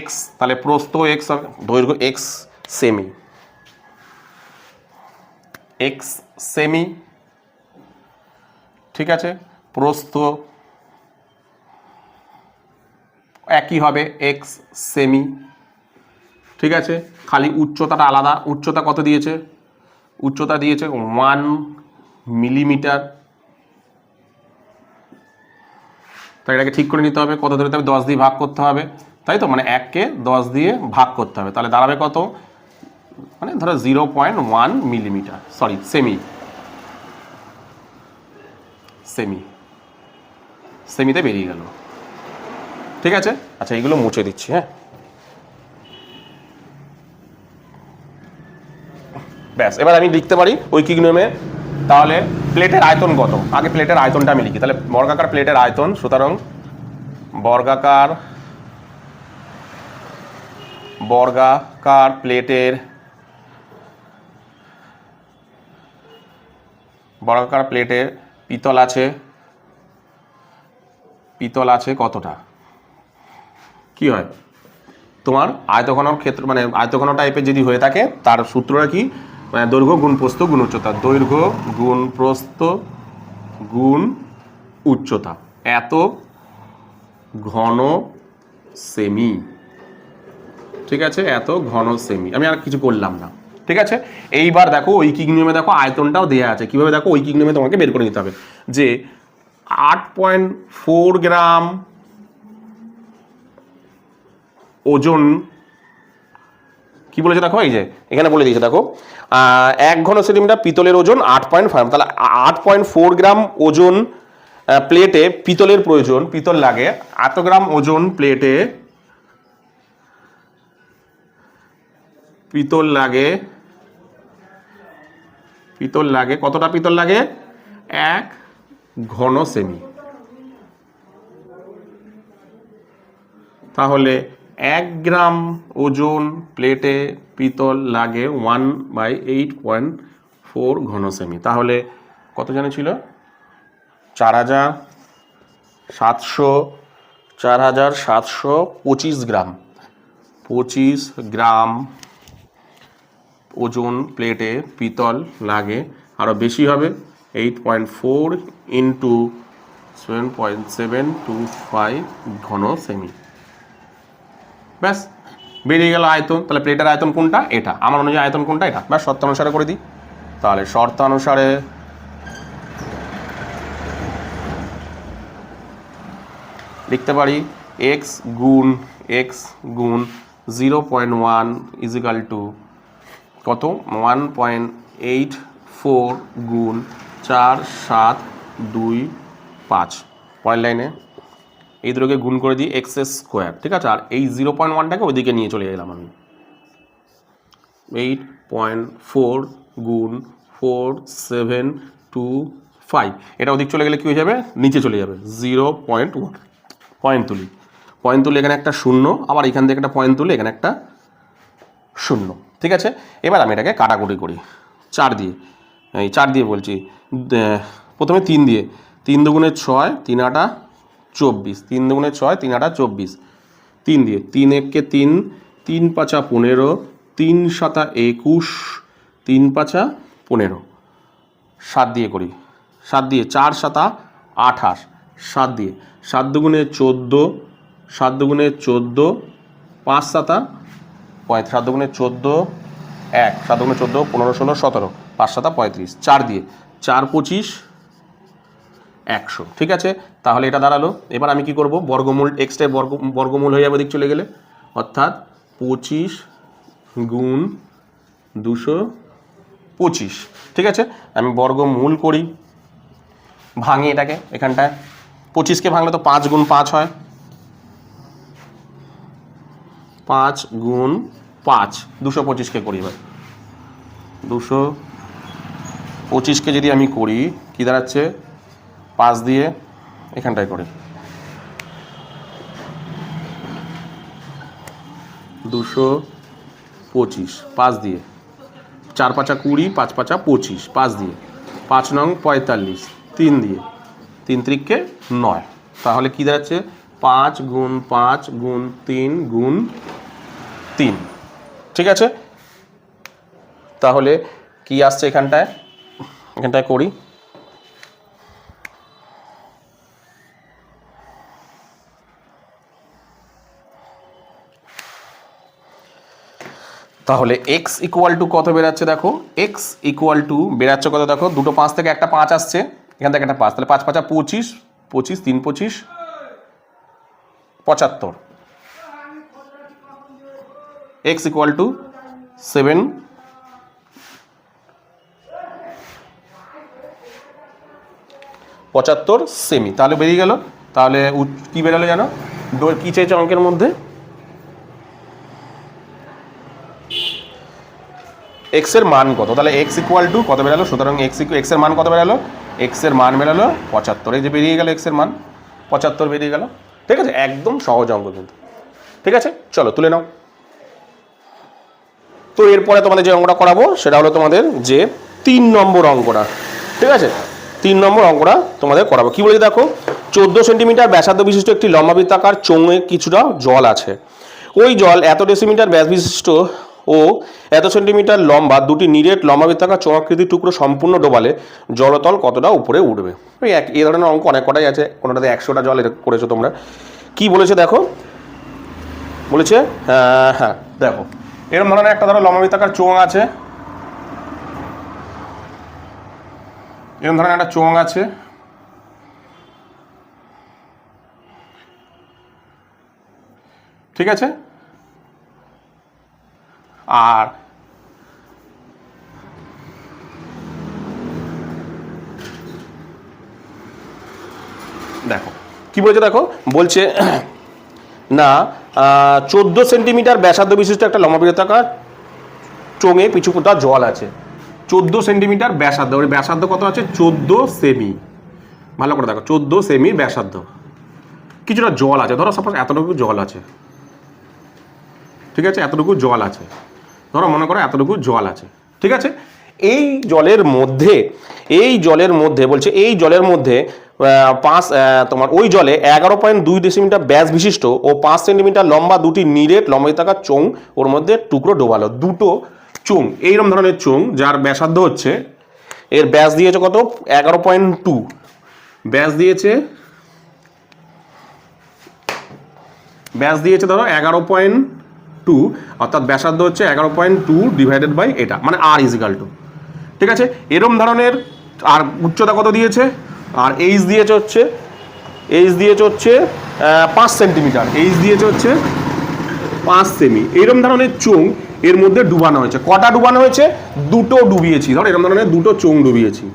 x, তাহলে প্রস্থ x হবে, দৈর্ঘ্য x সেমি, ঠিক আছে, প্রস্থ একই হবে x সেমি, ঠিক আছে, খালি উচ্চতাটা আলাদা। উচ্চতা কত দিয়েছে, উচ্চতা দিয়েছে 1 মিলিমিটার। তাই এটাকে ঠিক করে নিতে হবে, কত ধরতে হবে, 10 দিয়ে ভাগ করতে হবে, তাই তো, মানে 1-কে 10 দিয়ে ভাগ করতে হবে, তাহলে দাঁড়াবে কত, মানে ধরো 0.1 মিলিমিটার, সেমিতে বেরিয়ে গেল। ঠিক আছে, আচ্ছা এইগুলো মুছে দিচ্ছি। হ্যাঁ, ব্যাস এবার আমি লিখতে পারি ঐকিক নিয়মে। তাহলে প্লেটের আয়তন কত, আগে প্লেটের আয়তনটা আমি লিখি। তাহলে বর্গাকার প্লেটের আয়তন, সুতরাং বর্গাকার প্লেটে পিতল আছে কতটা, কি হয় তোমার আয়তঘনর ক্ষেত্র, মানে আয়তঘন টাইপের যদি হয়ে থাকে তার সূত্রটা কি, মানে দৈর্ঘ্য গুণ প্রস্থ গুণ উচ্চতা, দৈর্ঘ্য গুণ প্রস্থ গুণ উচ্চতা, এত ঘন সেমি। ঠিক আছে, এত ঘন সেমি, আমি আর কিছু করলাম না। ঠিক আছে, এইবার দেখো ঐকিক নিয়মে দেখো আয়তনটাও দেওয়া আছে, কিভাবে দেখো ঐকিক নিয়মে তোমাকে বের করে নিতে হবে যে 8.4 গ্রাম ওজন, কি বলেছে দেখো, এই যে এখানে বলে দিয়েছে দেখো 1 ঘন সেন্টিমিটার পিতলের ওজন 8.5, তাহলে 8.4 গ্রাম ওজন প্লেটে পিতলের প্রয়োজন, পিতল লাগে এত গ্রাম ওজন প্লেটে পিতল লাগে কতটা পিতল লাগে, 1 ঘন সেমি। তাহলে 1 গ্রাম ওজন প্লেটে পিতল লাগে 1/8.4 ঘন সেমি। তাহলে কত জানে ছিল? 4725 গ্রাম। 25 গ্রাম ওজন প্লেটে পিতল লাগে, আরও বেশি হবে 8.4 ইন্টু 7.725 ঘন সেমি। ব্যাস বেরিয়ে গেল আয়তন। তাহলে প্লেটের আয়তন কোনটা? এটা। আমার অনুযায়ী আয়তন কোনটা? এটা। ব্যাস শর্তানুসারে করে দিই। তাহলে শর্তানুসারে লিখতে পারি এক্স গুণ 0.1 ইজিক্যাল টু কত? 1.84 গুণ 4725। পরের লাইনে এই দুটোকে গুণ করে দিই এক্স স্কোয়ার, ঠিক আছে। আর এই 0.1টাকে ওইদিকে নিয়ে চলে এলাম আমি। 8.4 গুণ 4725, এটা ওদিক চলে গেলে কী হয়ে যাবে? নিচে চলে যাবে। 0.1 পয়েন্ট তুলি, এখানে একটা শূন্য, আবার এখান থেকে একটা পয়েন্ট তুলি, এখানে একটা শূন্য, ঠিক আছে। এবার আমি এটাকে কাটাকুটি করি 4 দিয়ে। এই 4 দিয়ে বলছি, প্রথমে 3 দিয়ে। 3 দুগুণে 6, 3 আটা 24। 3 দুগুণে 6, 3 আটা 24। 3 দিয়ে, 3 একে 3, 3 পাঁচা 15, 3 সাতা 21, 3 পাঁচা 15। 7 দিয়ে করি, 7 দিয়ে 4 সাতা 28, 7 দিয়ে 7 দুগুণে 14, 7 দুগুণে 14, 5 সাতা 35, 7 দুগুণে 14, 1, 7 দুগুণে 14, 15, 16, 17, 5 সাতা 35। 4 দিয়ে 4 25, 100, ঠিক আছে। তাহলে এটা দাঁড়ালো। এবার আমি কি করব? বর্গমূল, এক্সটার বর্গমূল হয়ে যাবে দিক চলে গেলে, অর্থাৎ 25 গুণ 225, ঠিক আছে। আমি বর্গমূল করি, ভাঙি এটাকে। এখানটায় 25কে ভাঙলে তো 5 গুণ 5 হয়। 5 গুণ 5, 225কে করি। এবার 225কে যদি আমি করি, কি দাঁড়াচ্ছে? 5 দিয়ে এখানটায় করি 225, 5 দিয়ে 4 পাঁচা 20, 5 পাঁচা 25, 5 দিয়ে 5 নং 45, 3 দিয়ে 3 ত্রিককে 9। তাহলে কি দাঁড়াচ্ছে? 5 গুণ 5 গুণ 3 গুণ 3, ঠিক আছে। তাহলে কি আসছে এখানটায় করি, তাহলে x ইকুয়াল টু কত বেরাচ্ছে? দেখো x ইকুয়াল টু বেরাচ্ছে কত? দেখো দুটো 5 থেকে একটা 5 আসছে, এখান থেকে একটা 5, তাহলে 5 পাঁচা 25, 25, 3 25, 75। x equal to 7 75 semi. তাহলে বেরিয়ে গেল। তাহলে কি বেরোলো জানো? কি চেয়েছে অঙ্কের মধ্যে? x এর মান কত? তাহলে x ইকুয়াল টু কত বেরালো? সুতরাং x এর মান কত বেরালো? x এর মান বেরালো 75। এই যে বেরিয়ে গেল x এর মান 75 বেরিয়ে গেল, ঠিক আছে। একদম সহজ অঙ্ক কিন্তু, ঠিক আছে। চলো তুলে নাও। তো এরপরে তোমাদের যে অঙ্কটা করাবো সেটা হলো তোমাদের যে 3 নম্বর অঙ্কটা, ঠিক আছে। 3 নম্বর অঙ্কটা তোমাদের করাবো। কি বলে দেখো, 14 সেন্টিমিটার ব্যাসার্ধ বিশিষ্ট একটি লম্বাবৃত্তাকার চোঙে কিছুটা জল আছে। ওই জল এত ডেসিমিটার ব্যাস বিশিষ্ট ও এত সেন্টিমিটার লম্বা দুটি নিরেট লম্বাবৃত্তাকার চোঙাকৃতির টুকরো সম্পূর্ণ ডোবালে জলতল কতটা উপরে উঠবে। ওই এই ধরনের অঙ্ক অনেক কটাই আছে, কোনোটাতে 100টা জল করেছো তোমরা। কি বলেছে দেখো, বলেছে হ্যাঁ দেখো এরকম ধরনের একটা ধরো লম্বাবৃত্তাকার চোঙ আছে, এরকম ধরনের একটা চোঙ আছে, ঠিক আছে। আর দেখো কি বলছে, দেখো বলছে না 14 সেন্টিমিটার ব্যাসার্ধ বিশিষ্ট একটা লম্বাবৃত্তাকার চোঙে পিছু ফুটা জল আছে। 14 সেন্টিমিটার ব্যাসার্ধ, ওর ব্যাসার্ধ কত আছে? 14 সেমি। ভালো করে দেখো, 14 সেমি ব্যাসার্ধ, কিছুটা জল আছে, ধরো সাপোজ এতটুকু জল আছে, ঠিক আছে, এতটুকু জল আছে, ধরো মনে করো এতটুকু জল আছে, ঠিক আছে। এই জলের মধ্যে বলছে এই জলের মধ্যে তোমার ওই জলে 11.2 ডেসিমিটার ব্যাস বিশিষ্ট ও 5 সেন্টিমিটার লম্বা দুটি নিরেট লম্বায়িতাকার চোঙ ওর মধ্যে টুকরো ডোবালো। দুটো চোঙ, এইরকম ধরনের চোঙ যার ব্যাসার্ধ হচ্ছে, এর ব্যাস দিয়েছে কত 11.2, ব্যাস দিয়েছে ধরো 11.2, অর্থাৎ ব্যাসার্ধ হচ্ছে 11.2 ডিভাইডেড বাই এটা, মানে আর ইজিক্যাল টু, ঠিক আছে। এরম ধরনের, আর উচ্চতা কত দিয়েছে, আর এইচ দিয়েছে হচ্ছে 5 সেন্টিমিটার, এইচ দিয়েছে হচ্ছে 5 সেমি। এরম ধরনের চোঙ এর মধ্যে ডুবানো হয়েছে। কটা ডুবানো হয়েছে, দুটো ডুবিয়েছি, ধর এরম ধরনের দুটো চোঙ ডুবিয়েছি।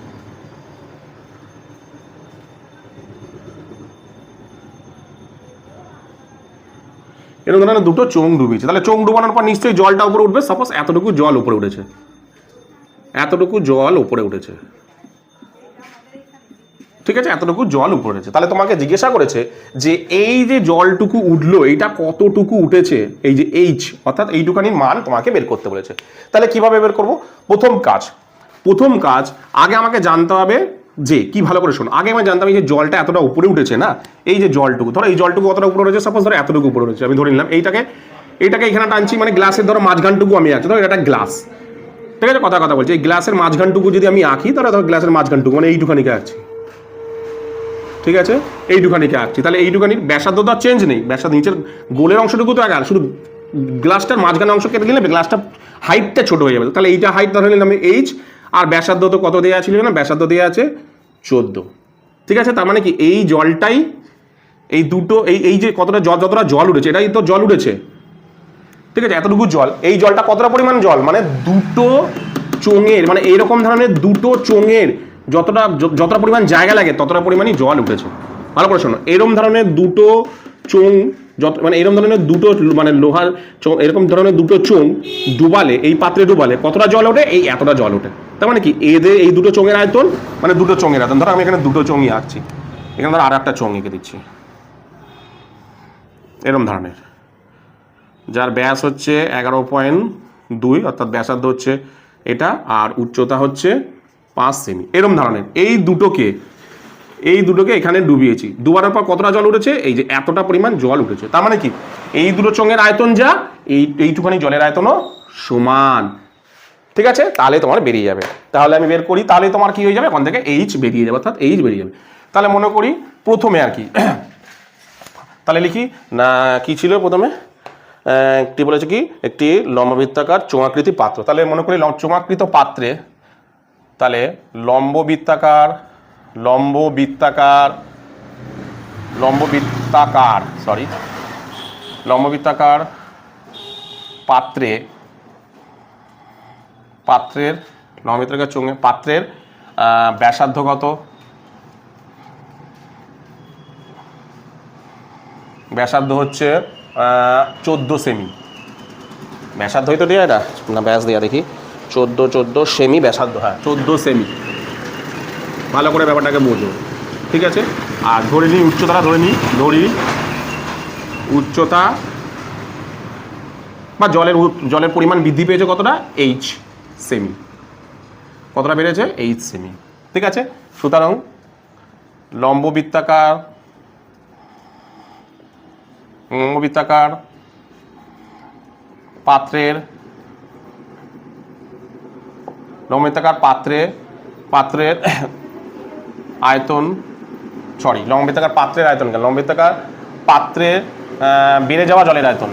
এরকম ধরনের দুটো চোঙ ডুবিয়েছে। তাহলে চোঙ ডুবানোর পর নিশ্চয়ই জলটা উপরে উঠবে। সাপোজ এতটুকু জল উপরে উঠেছে, ঠিক আছে, এতটুকু জল উপরে উঠেছে। তাহলে তোমাকে জিজ্ঞাসা করেছে যে এই যে জলটুকু উঠলো এটা কতটুকু উঠেছে, এই যে এইচ অর্থাৎ এইটুকানির মান তোমাকে বের করতে বলেছে। তাহলে কিভাবে বের করব? প্রথম কাজ আগে আমাকে জানতে হবে যে, কি ভালো করে শোনো, আগে আমি জানতাম এই যে জলটা এতটা উপরে উঠেছে না, এই যে জলটুকু, ধরো এই জলটুকু কতটা উপরে উঠেছে, সাপোজ ধরো এতটুকু উপরে উঠেছে, আমি ধরে নিলাম এইটাকে এখানে টানছি, মানে গ্লাসের ধরো মাঝখানটুকু আমি আছি, ধরো এটা গ্লাস, ঠিক আছে, কথা বলছি, এই গ্লাসের মাঝখানটুকু যদি আমি আঁকি, তাহলে ধরো গ্লাসের মাঝখানটুকু মানে এইটুখানিকে আঁকছি, ঠিক আছে, এইটুখানিকে আঁকছি। তাহলে এইটুখানির ব্যাসার্ধ তো চেঞ্জ নেই, ব্যাসার্ধ নিচের গোলের অংশটুকু তো আগে, শুধু গ্লাসটার মাঝখানে অংশ কেটে দিলে গ্লাসটা হাইটটা ছোট হয়ে যাবে। তাহলে এইটা হাইট ধরে নিলাম এইচ, আর ব্যাসার্ধ তো কত দেওয়া ছিল না, ব্যাসার্ধ দেওয়া আছে 14, ঠিক আছে। তার মানে কি এই জলটাই, এই দুটো এই যে যতটা জল উঠেছে, এটাই তো জল উঠেছে, ঠিক আছে, এতটুকু জল, এই জলটা কতটা পরিমাণ জল, মানে দুটো চোঙের, মানে এইরকম ধরনের দুটো চোঙের যতটা পরিমাণ জায়গা লাগে ততটা পরিমাণই জল উঠেছে। ভালো করে শোনো, এরকম ধরনের দুটো চোঙ, মানে এরকম ধরনের দুটো, মানে লোহার চোঙ, এরকম ধরনের দুটো চোঙ ডুবালে, এই পাত্রে ডুবালে কতটা জল ওঠে, এই এতটা জল ওঠে। তার মানে কি এই দুটো চোঙের আয়তন, মানে দুটো চোঙের আয়তন, ধরো আমি এখানে দুটো চোঙই আঁকছি, এখানে ধরো আর একটা চোঙ এঁকে দিচ্ছি এরকম ধরনের, যার ব্যাস হচ্ছে 11.2, অর্থাৎ ব্যাসার্ধ হচ্ছে এটা, আর উচ্চতা হচ্ছে 5 সেমি, এরকম ধরনের এই দুটোকে এখানে ডুবিয়েছি। ডুবানোর পর কতটা জল উঠেছে, এই যে এতটা পরিমাণ জল উঠেছে। তার মানে কি এই দুটো চোঙের আয়তন যা, এইটুখানি জলের আয়তনও সমান, ঠিক আছে। তাহলে তোমার বেরিয়ে যাবে। তাহলে আমি বের করি, তাহলে তোমার কি হয়ে যাবে, ওখান থেকে এইচ বেরিয়ে যাবে, অর্থাৎ এইচ বেরিয়ে যাবে। তাহলে মনে করি প্রথমে আর কি, তাহলে লিখি না, কি ছিল প্রথমে, একটি বলেছে কি, একটি লম্ববৃত্তাকার চোঙাকৃতি পাত্র। তাহলে মনে করি চোঙাকৃত পাত্রে, তাহলে লম্ববৃত্তাকার পাত্রের লম্ববৃত্তাকার চোঙে পাত্রের ব্যাসার্ধ কত, ব্যাসার্ধ হচ্ছে 14 সেমি, ব্যাসার্ধ হয়তো দেওয়া এটা না, ব্যাস দেওয়া দেখি 14 সেমি ব্যাসার্ধ, হ্যাঁ 14 সেমি, ভালো করে ব্যাপারটাকে বোঝো, ঠিক আছে। আর ধরে নিই উচ্চতাটা, ধরি উচ্চতা বা জলের পরিমাণ বৃদ্ধি পেয়েছে কতটা, এইচ সেমি, কতটা বেড়েছে, এইচ সেমি, ঠিক আছে। সুতরাং লম্ববৃত্তাকার পাত্রের আয়তন, লম্ববৃত্তাকার পাত্রের আয়তন, লম্ববৃত্তাকার পাত্রের বেড়ে যাওয়া জলের আয়তন,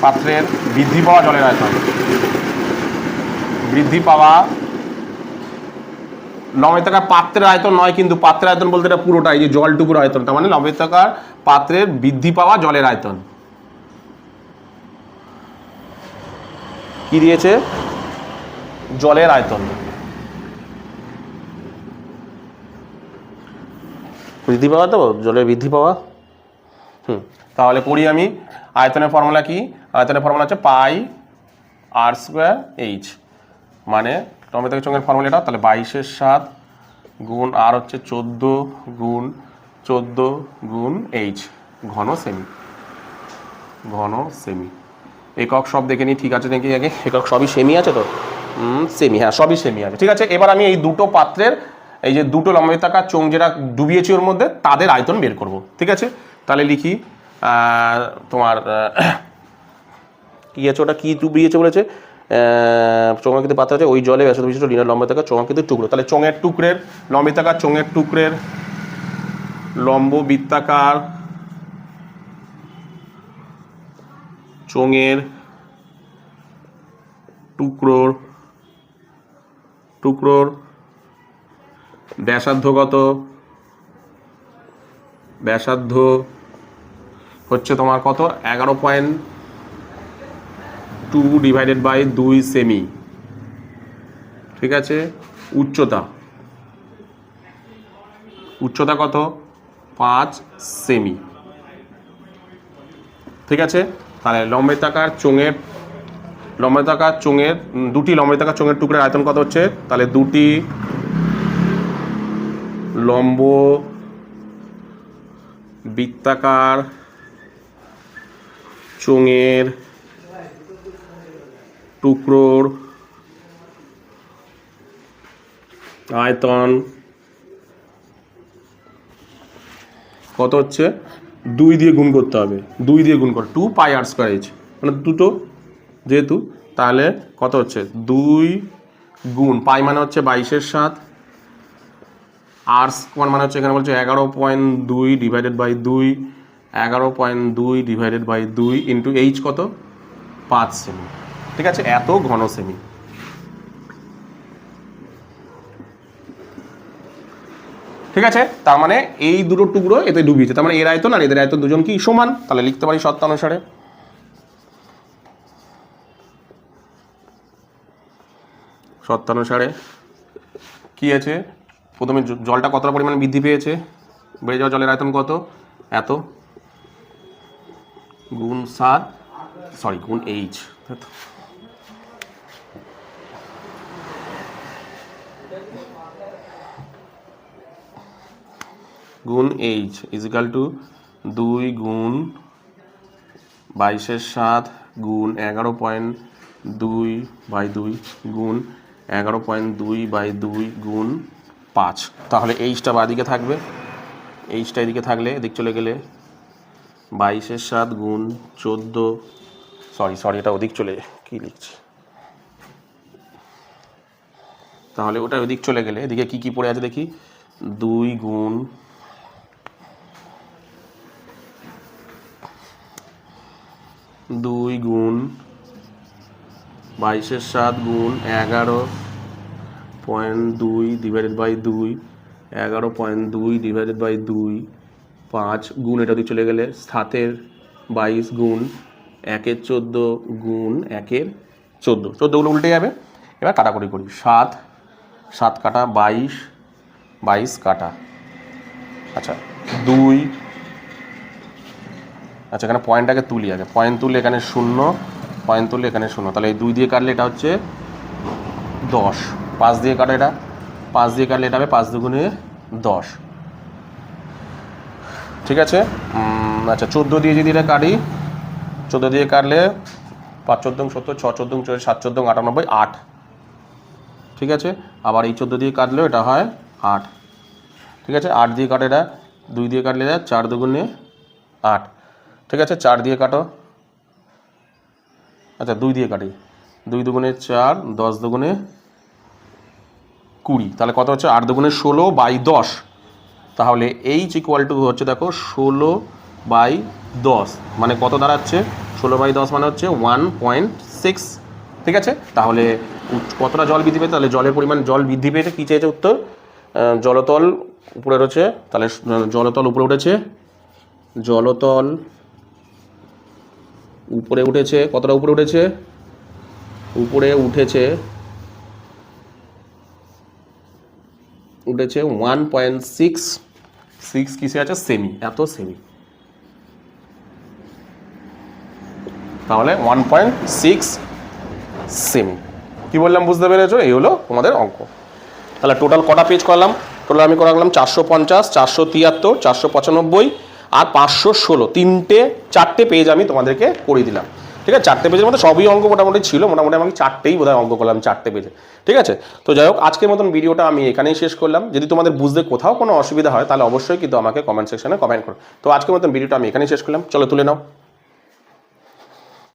পাত্রের বৃদ্ধি পাওয়া জলের আয়তন, লম্ববৃত্তাকার পাত্রের আয়তন নয়, কিন্তু পাত্রের আয়তন বলতে এটা পুরোটাই, যে জলটুকুর আয়তন, তার মানে লম্ববৃত্তাকার পাত্রের বৃদ্ধি পাওয়া জলের আয়তন কি দিয়েছে, জলের আয়তন, বৃদ্ধি পাওয়া, তো জলের বৃদ্ধি পাওয়া। তাহলে করি আমি, আয়তনের ফর্মুলা কি, আয়তনের ফর্মুলা হচ্ছে পাই আর স্কোয়ার এইচ, মানে লম্ববৃত্তাকার চোঙের ফর্মুলাটা, তাহলে 22/7 গুণ আর হচ্ছে 14 গুণ এইচ ঘন সেমি, ঘন সেমি। একক সব দেখে নিই ঠিক আছে নাকি আগে, একক সবই সেমি আছে তো, সেমি, হ্যাঁ সবই সেমি আছে। ঠিক আছে, এবার আমি এই দুটো পাত্রের এই যে দুটো লম্বায়িতাকার চোঙ যেটা ডুবিয়েছি ওর মধ্যে তাদের আয়তন বের করব। ঠিক আছে, তাহলে লিখি তোমার কি আছে, ওটা কি ডুবিয়েছে বলেছে, চোঙাকৃতি পাত্র আছে, ওই জলে ব্যাসার্ধ বিশিষ্ট লিনার লম্বায়িতাকার চোঙাকৃতি টুকরো। তাহলে চোঙের টুকরের লম্বায়িতাকার চোঙের টুকরের লম্ব বৃত্তাকার চোঙের টুকরোর ব্যাসার্ধ কত, ব্যাসার্ধ হচ্ছে তোমার কত 11.2 ডিভাইডেড বাই 2 সেমি। ঠিক আছে, উচ্চতা কত 5 সেমি। ঠিক আছে, তাহলে লম্বায়িতাকার চোঙের দুটি লম্বায়িতাকার চোঙের টুকরের আয়তন কত হচ্ছে, তাহলে দুটি লম্ব বৃত্তাকার চোঙের টুকরোর আয়তন কত হচ্ছে, 2 দিয়ে গুণ করতে হবে, 2 দিয়ে গুণ করে 2 পাই আর স্কয়ার এইচ, মানে দুটো যেহেতু, তাহলে কত হচ্ছে 2 গুণ পাই মানে হচ্ছে 22/7, আর স্কয়ার মানে হচ্ছে এখানে বলছে 11.2 divided by 2, 11.2 divided by 2 into H কত 5 সেমি। ঠিক আছে, এত ঘন সেমি। ঠিক আছে, তার মানে এই দুটো টুকরো এতে ডুবিয়েছে, তার মানে এর আয়তন আর এদের আয়তন দুজন কি সমান, তাহলে লিখতে পারি শর্তানুসারে কি আছে, প্রথমে জলটা কতটা পরিমাণে বৃদ্ধি পেয়েছে, বেড়ে যাওয়া জলের আয়তন কত, এত গুণ 7 গুণ এইচ, গুণ এইচ ইজিক্যাল টু 2 গুণ 22/7 গুণ 11.2 বাই 2 গুণ 11.2 বাই 2 গুণ 5। তাহলে এইচটা বাদিকে থাকবে, এইচটা এদিকে থাকলে এদিক চলে গেলে 22/7 গুণ 14, সরি এটা ওদিক চলে, কি লিখছি, তাহলে ওটা ওদিক চলে গেলে এদিকে কি কি পড়ে আছে দেখি, 2 গুণ 22/7 গুণ 11.2 ডিভাইডেড বাই 2, 11.2 ডিভাইডেড বাই 2, 5 গুণ এটা দিয়ে চলে গেলে 7 22 গুণ 1 14 গুণ 1 14, 14গুলো উল্টে যাবে। এবার কাটাকুটি করি, 7 কাটা 22 কাটা, আচ্ছা 2, আচ্ছা এখানে পয়েন্টটাকে তুলি আগে, পয়েন্ট তুলে এখানে 0, পয়েন্ট তুলে এখানে 0, তাহলে এই 2 দিয়ে কাটলে এটা হচ্ছে 10, 5 দিয়ে কাটা, এটা 5 দিয়ে কাটলে এটা হবে 5 দুগুণে 10। ঠিক আছে, আচ্ছা 14 দিয়ে যদি এটা কাটি, 14 দিয়ে কাটলে 5 14 70, 6 14 40, 7 14 98, 8। ঠিক আছে, আবার এই 14 দিয়ে কাটলেও এটা হয় 8। ঠিক আছে, 8 দিয়ে কাটে, এটা 2 দিয়ে কাটলে এটা 4 দুগুণে 8। ঠিক আছে, 4 দিয়ে কাটো, আচ্ছা 2 দিয়ে কাটি, 2 দুগুণে 4, 10 দুগুণে 20, তাহলে কত হচ্ছে 8 দুগুণে 16 বাই 10, তাহলে এইচ ইকুয়াল টু হচ্ছে দেখো 16/10, মানে কত দাঁড়াচ্ছে 16/10 মানে হচ্ছে 1.6। ঠিক আছে, তাহলে কতটা জল বৃদ্ধি পেয়েছে, তাহলে জলের পরিমাণ জল বৃদ্ধি পেয়েছে, কী চেয়েছে উত্তর, জলতল উপরে রয়েছে, তাহলে জলতল উপরে উঠেছে, জলতল উপরে উঠেছে, কতটা উপরে উঠেছে, উপরে উঠেছে 1.6 কিসে আছে, সেমি, এত সেমি, তাহলে 1.6 সেমি। কি বললাম বুঝতে পেরেছো, এই হলো তোমাদের অঙ্ক। তাহলে টোটাল কটা পেজ করলাম, টোটাল আমি করালাম 450, 473, 495 আর 516, চারটে পেজ আমি তোমাদেরকে করে দিলাম। ঠিক আছে, চারটে পেজের মধ্যে সবই অঙ্ক মোটামুটি ছিল, মোটামুটি আমি চারটেই বোধহয় অঙ্ক করলাম 4টে পেজে। ঠিক আছে, তো যাই হোক আজকের মতন ভিডিওটা আমি এখানেই শেষ করলাম। যদি তোমাদের বুঝতে কোথাও কোনো অসুবিধা হয় তাহলে অবশ্যই কিন্তু আমাকে কমেন্ট সেকশনে কমেন্ট করো। তো আজকের মতন ভিডিওটা আমি এখানেই শেষ করলাম, চলো তুলে নাও।